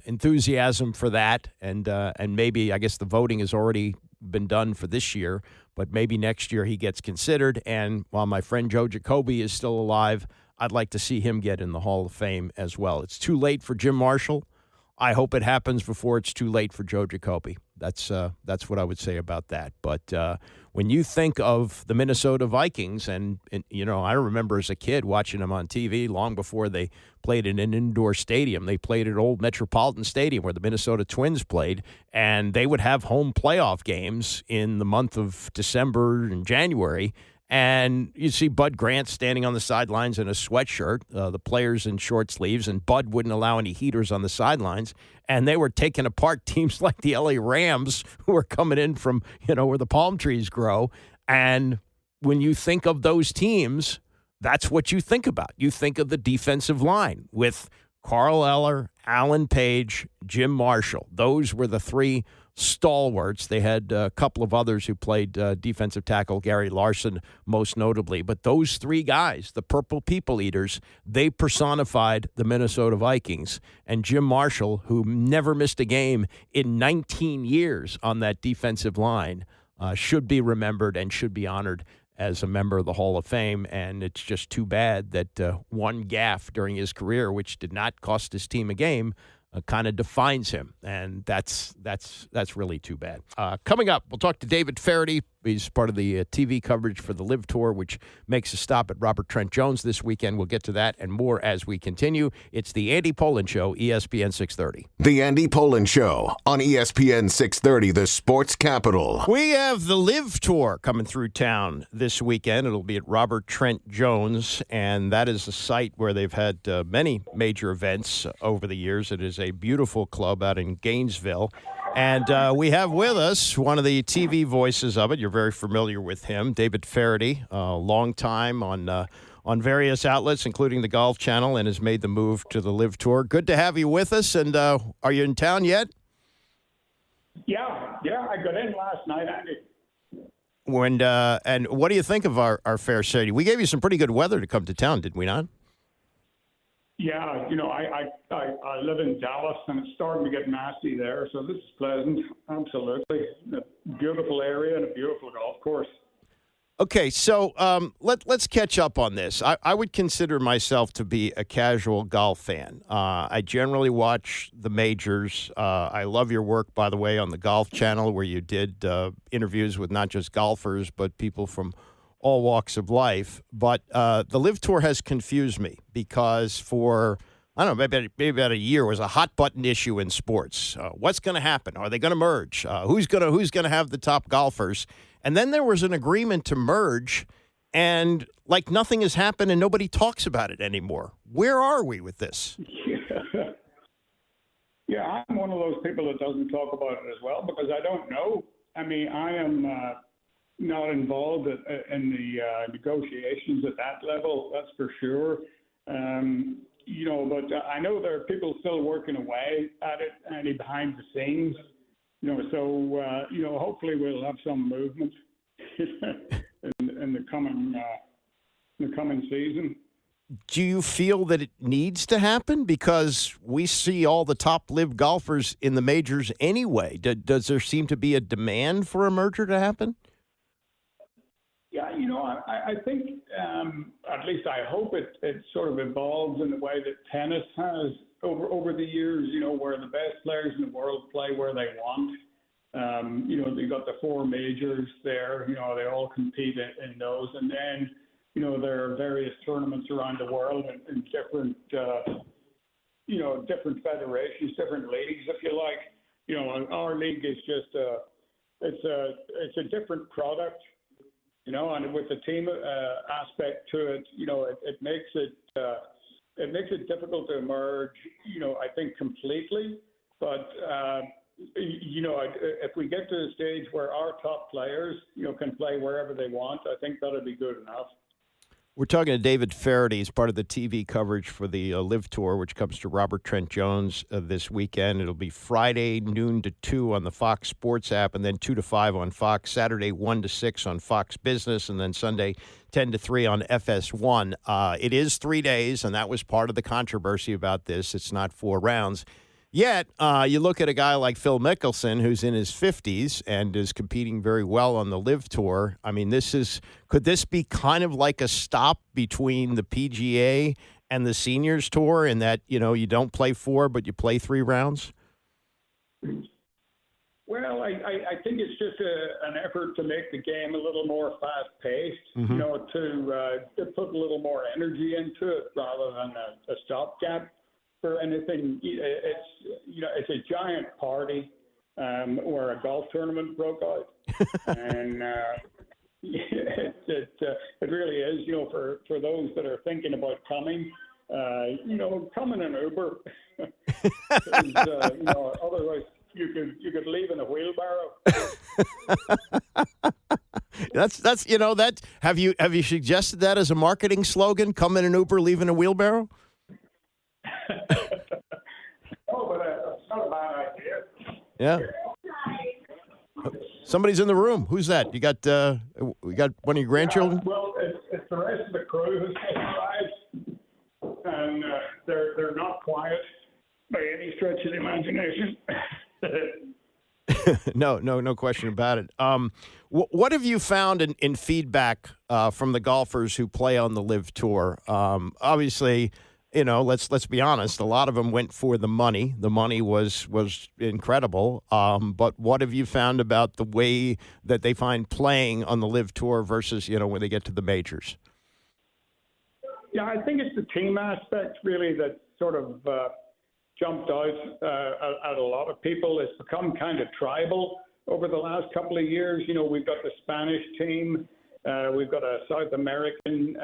enthusiasm for that, and maybe, I guess the voting has already been done for this year, but maybe next year he gets considered. And while my friend Joe Jacoby is still alive, I'd like to see him get in the Hall of Fame as well. It's too late for Jim Marshall. I hope it happens before it's too late for Joe Jacoby. That's what I would say about that. But when you think of the Minnesota Vikings, and I remember as a kid watching them on TV long before they played in an indoor stadium. They played at Old Metropolitan Stadium where the Minnesota Twins played, and they would have home playoff games in the month of December and January. And you see Bud Grant standing on the sidelines in a sweatshirt, the players in short sleeves, and Bud wouldn't allow any heaters on the sidelines. And they were taking apart teams like the LA Rams, who were coming in from, where the palm trees grow. And when you think of those teams, that's what you think about. You think of the defensive line with Carl Eller, Alan Page, Jim Marshall. Those were the 3 stalwarts. They had a couple of others who played defensive tackle, Gary Larson most notably. But those 3 guys, the Purple People Eaters, they personified the Minnesota Vikings. And Jim Marshall, who never missed a game in 19 years on that defensive line, should be remembered and should be honored as a member of the Hall of Fame. And it's just too bad that one gaffe during his career, which did not cost his team a game, kind of defines him, and that's really too bad. Coming up, we'll talk to David Feherty. He's part of the TV coverage for the Live Tour, which makes a stop at Robert Trent Jones this weekend. We'll get to that and more as we continue. It's the Andy Pollin Show, ESPN 630. The Andy Pollin Show on ESPN 630, the sports capital. We have the Live Tour coming through town this weekend. It'll be at Robert Trent Jones, and that is a site where they've had many major events over the years. It is a beautiful club out in Gainesville. And we have with us one of the TV voices of it. You're very familiar with him, David Feherty, long time on various outlets, including the Golf Channel, and has made the move to the Live Tour. Good to have you with us. And are you in town yet? Yeah, I got in last night, Andy. And what do you think of our fair city? We gave you some pretty good weather to come to town, did we not? Yeah, I live in Dallas, and it's starting to get nasty there, so this is pleasant. Absolutely. A beautiful area and a beautiful golf course. Okay, so let's catch up on this. I would consider myself to be a casual golf fan. I generally watch the majors. I love your work, by the way, on the Golf Channel, where you did interviews with not just golfers, but people from all walks of life. But the Live Tour has confused me because for, I don't know, maybe about a year, was a hot-button issue in sports. What's going to happen? Are they going to merge? Who's going to have the top golfers? And then there was an agreement to merge, and like nothing has happened and nobody talks about it anymore. Where are we with this? Yeah, I'm one of those people that doesn't talk about it as well because I don't know. I mean, I am not involved in the negotiations at that level, that's for sure. But I know there are people still working away at it and behind the scenes. So hopefully we'll have some movement in the coming season. Do you feel that it needs to happen? Because we see all the top live golfers in the majors anyway. Does there seem to be a demand for a merger to happen? Yeah, I think, at least I hope it sort of evolves in the way that tennis has over the years, where the best players in the world play where they want. They've got the four majors there, they all compete in those. And then, there are various tournaments around the world in different, different federations, different leagues, if you like. Our league is just it's a different product, and with the team aspect to it, it makes it difficult to emerge, I think completely. But, if we get to the stage where our top players, can play wherever they want, I think that'll be good enough. We're talking to David Feherty. He's part of the TV coverage for the Live Tour, which comes to Robert Trent Jones this weekend. It'll be Friday noon to 2 on the Fox Sports app, and then 2 to 5 on Fox. Saturday 1 to 6 on Fox Business, and then Sunday 10 to 3 on FS1. It is 3 days, and that was part of the controversy about this. It's not 4 rounds. Yet, you look at a guy like Phil Mickelson, who's in his 50s and is competing very well on the Live Tour. I mean, could this be kind of like a stop between the PGA and the Seniors Tour in that, you don't play 4, but you play 3 rounds? Well, I think it's just an effort to make the game a little more fast-paced, Mm-hmm. To put a little more energy into it rather than a stopgap. For anything, it's a giant party where a golf tournament broke out, and it really is. For those that are thinking about coming, come in an Uber. Otherwise, you could leave in a wheelbarrow. That's have you suggested that as a marketing slogan? Come in an Uber, leave in a wheelbarrow. But it's not a bad idea. Yeah. Somebody's in the room. Who's that? We got one of your grandchildren? Well, it's the rest of the crew who's just arrived, and they're not quiet by any stretch of the imagination. No question about it. What have you found in feedback from the golfers who play on the Live Tour? Obviously, let's be honest. A lot of them went for the money. The money was incredible. But what have you found about the way that they find playing on the Live Tour versus when they get to the majors? Yeah, I think it's the team aspect really that sort of jumped out at a lot of people. It's become kind of tribal over the last couple of years. We've got the Spanish team. We've got a South American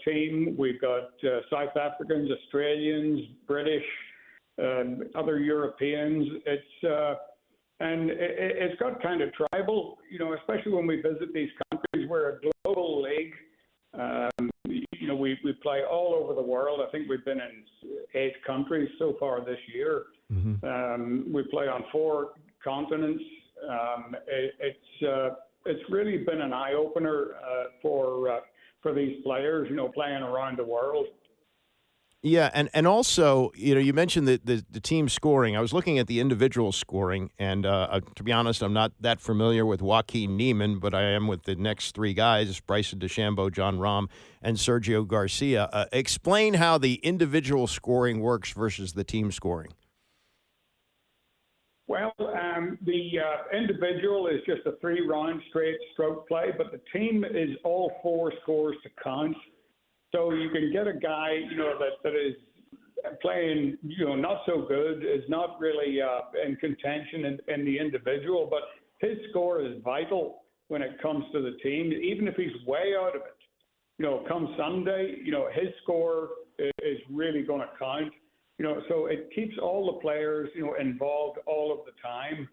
team. We've got South Africans, Australians, British, other Europeans. It's And it's got kind of tribal, especially when we visit these countries. We're a global league. We play all over the world. I think we've been in 8 countries so far this year. Mm-hmm. We play on 4 continents. It's really been an eye opener for these players, playing around the world. Yeah, and also, you mentioned the team scoring. I was looking at the individual scoring, and to be honest, I'm not that familiar with Joaquin Neiman, but I am with the next 3 guys, Bryson DeChambeau, John Rahm, and Sergio Garcia. Explain how the individual scoring works versus the team scoring. Well, the individual is just a 3-round straight stroke play, but the team is all 4 scores to count. So you can get a guy, that is playing, not so good, is not really in contention in the individual, but his score is vital when it comes to the team. Even if he's way out of it, come Sunday, his score is really going to count. So it keeps all the players, involved all of the time,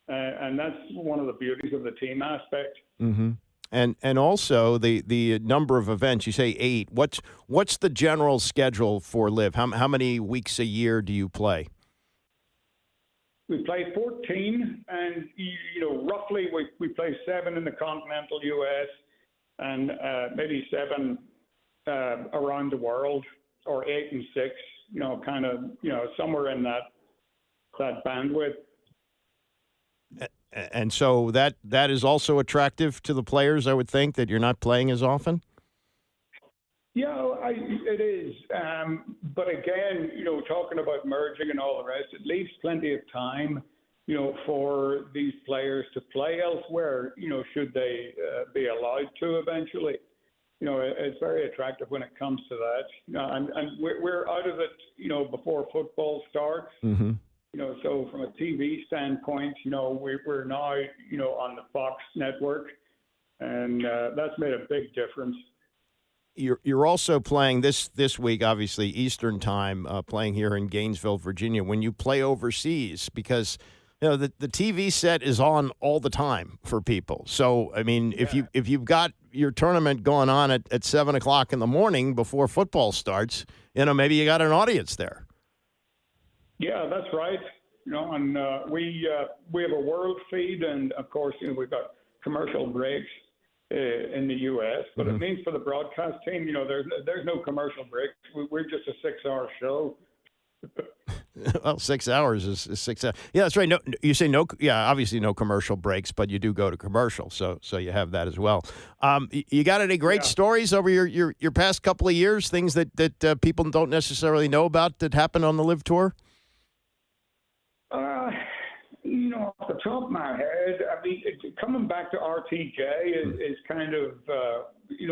and that's one of the beauties of the team aspect. Mm-hmm. And also the number of events. You say 8. What's the general schedule for LIV? How many weeks a year do you play? We play 14, and roughly we play 7 in the continental U.S. and maybe 7 around the world, or 8 and 6. Somewhere in that bandwidth. And so that is also attractive to the players, I would think, that you're not playing as often? Yeah, it is. But again, talking about merging and all the rest, it leaves plenty of time, for these players to play elsewhere, should they be allowed to eventually. It's very attractive when it comes to that. And we're out of it, before football starts. Mm-hmm. So from a TV standpoint, we're now, on the Fox network, and that's made a big difference. You're also playing this week, obviously Eastern time, playing here in Gainesville, Virginia. When you play overseas, because the TV set is on all the time for people. So I mean, if you've got your tournament going on at 7:00 in the morning before football starts, maybe you got an audience there. Yeah, that's right. And we have a world feed, and of course, we've got commercial breaks in the U.S. But it means for the broadcast team, there's no commercial breaks. We're just a 6-hour show. Well, 6 hours is 6 hours. Yeah, that's right. No, you say no. Yeah, obviously no commercial breaks, but you do go to commercial, so you have that as well. You got any great stories over your past couple of years? Things that people don't necessarily know about that happened on the LIV Tour? Off the top of my head, I mean, coming back to RTJ is kind of,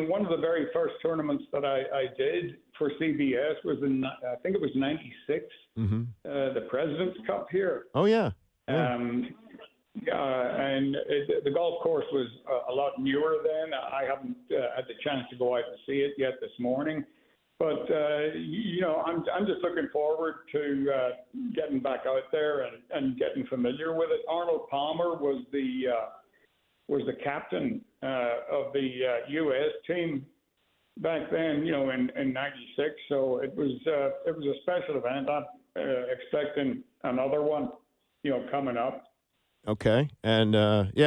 one of the very first tournaments that I did for CBS was I think it was 96, the President's Cup here. Oh, yeah. And the golf course was a lot newer then. I haven't had the chance to go out and see it yet this morning. But, I'm just looking forward to getting back out there and getting familiar with it. Arnold Palmer was the captain of the U.S. team back then, in 96. So it was a special event. I'm expecting another one, coming up. Okay. And,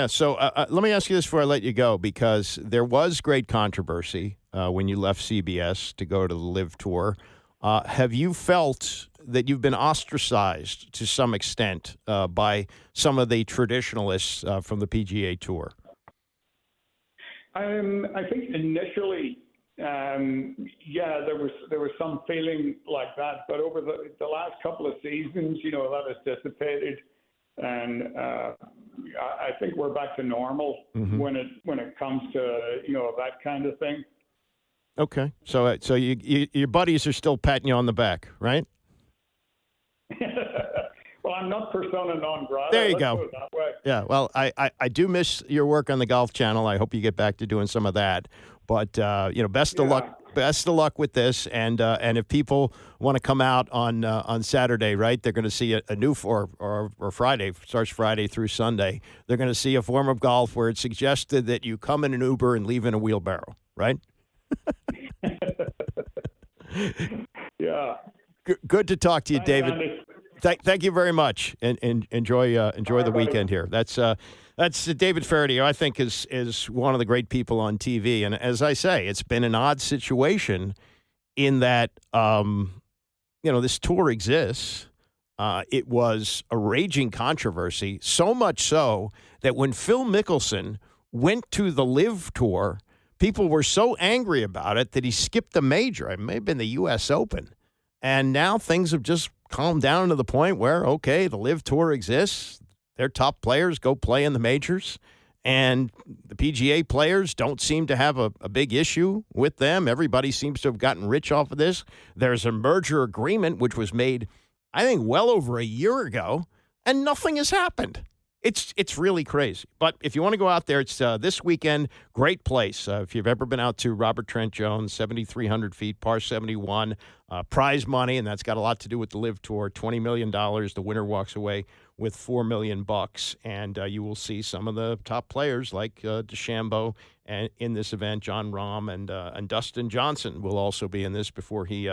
so let me ask you this before I let you go, because there was great controversy when you left CBS to go to the LIV Tour. Have you felt that you've been ostracized to some extent by some of the traditionalists from the PGA Tour? I think initially, there was some feeling like that, but over the last couple of seasons, that has dissipated. And I think we're back to normal when it comes to that kind of thing. Okay, so your buddies are still patting you on the back, right? Well, I'm not persona non grata. There you Let's go. put it that way. Yeah, well, I do miss your work on the Golf Channel. I hope you get back to doing some of that. But best of luck. best of luck with this. And if people want to come out on Saturday, right, they're going to see a new or Friday, starts Friday through Sunday. They're going to see a form of golf where it's suggested that you come in an Uber and leave in a wheelbarrow, right? Yeah. Good to talk to you, David. Thank you very much, and enjoy the weekend here. That's David Feherty, who I think is one of the great people on TV. And as I say, it's been an odd situation in that this tour exists. It was a raging controversy, so much so that when Phil Mickelson went to the Live Tour, people were so angry about it that he skipped the major. It may have been the U.S. Open. And now things have just calmed down to the point where, okay, the Live Tour exists. Their top players go play in the majors. And the PGA players don't seem to have a big issue with them. Everybody seems to have gotten rich off of this. There's a merger agreement, which was made, I think, well over a year ago, and nothing has happened. It's really crazy. But if you want to go out there, it's this weekend, great place. If you've ever been out to Robert Trent Jones, 7,300 feet, par 71, prize money, and that's got a lot to do with the Live Tour, $20 million. The winner walks away with $4 million, and you will see some of the top players like DeChambeau and in this event. John Rahm and Dustin Johnson will also be in this before he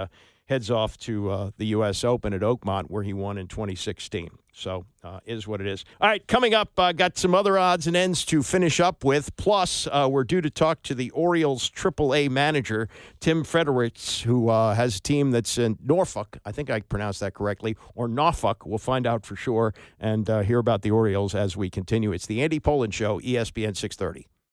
heads off to the U.S. Open at Oakmont, where he won in 2016. So is what it is. All right, coming up, got some other odds and ends to finish up with. Plus, we're due to talk to the Orioles AAA manager, Tim Fredericks, who has a team that's in Norfolk. I think I pronounced that correctly, or Norfolk. We'll find out for sure and hear about the Orioles as we continue. It's the Andy Pollin Show, ESPN 630.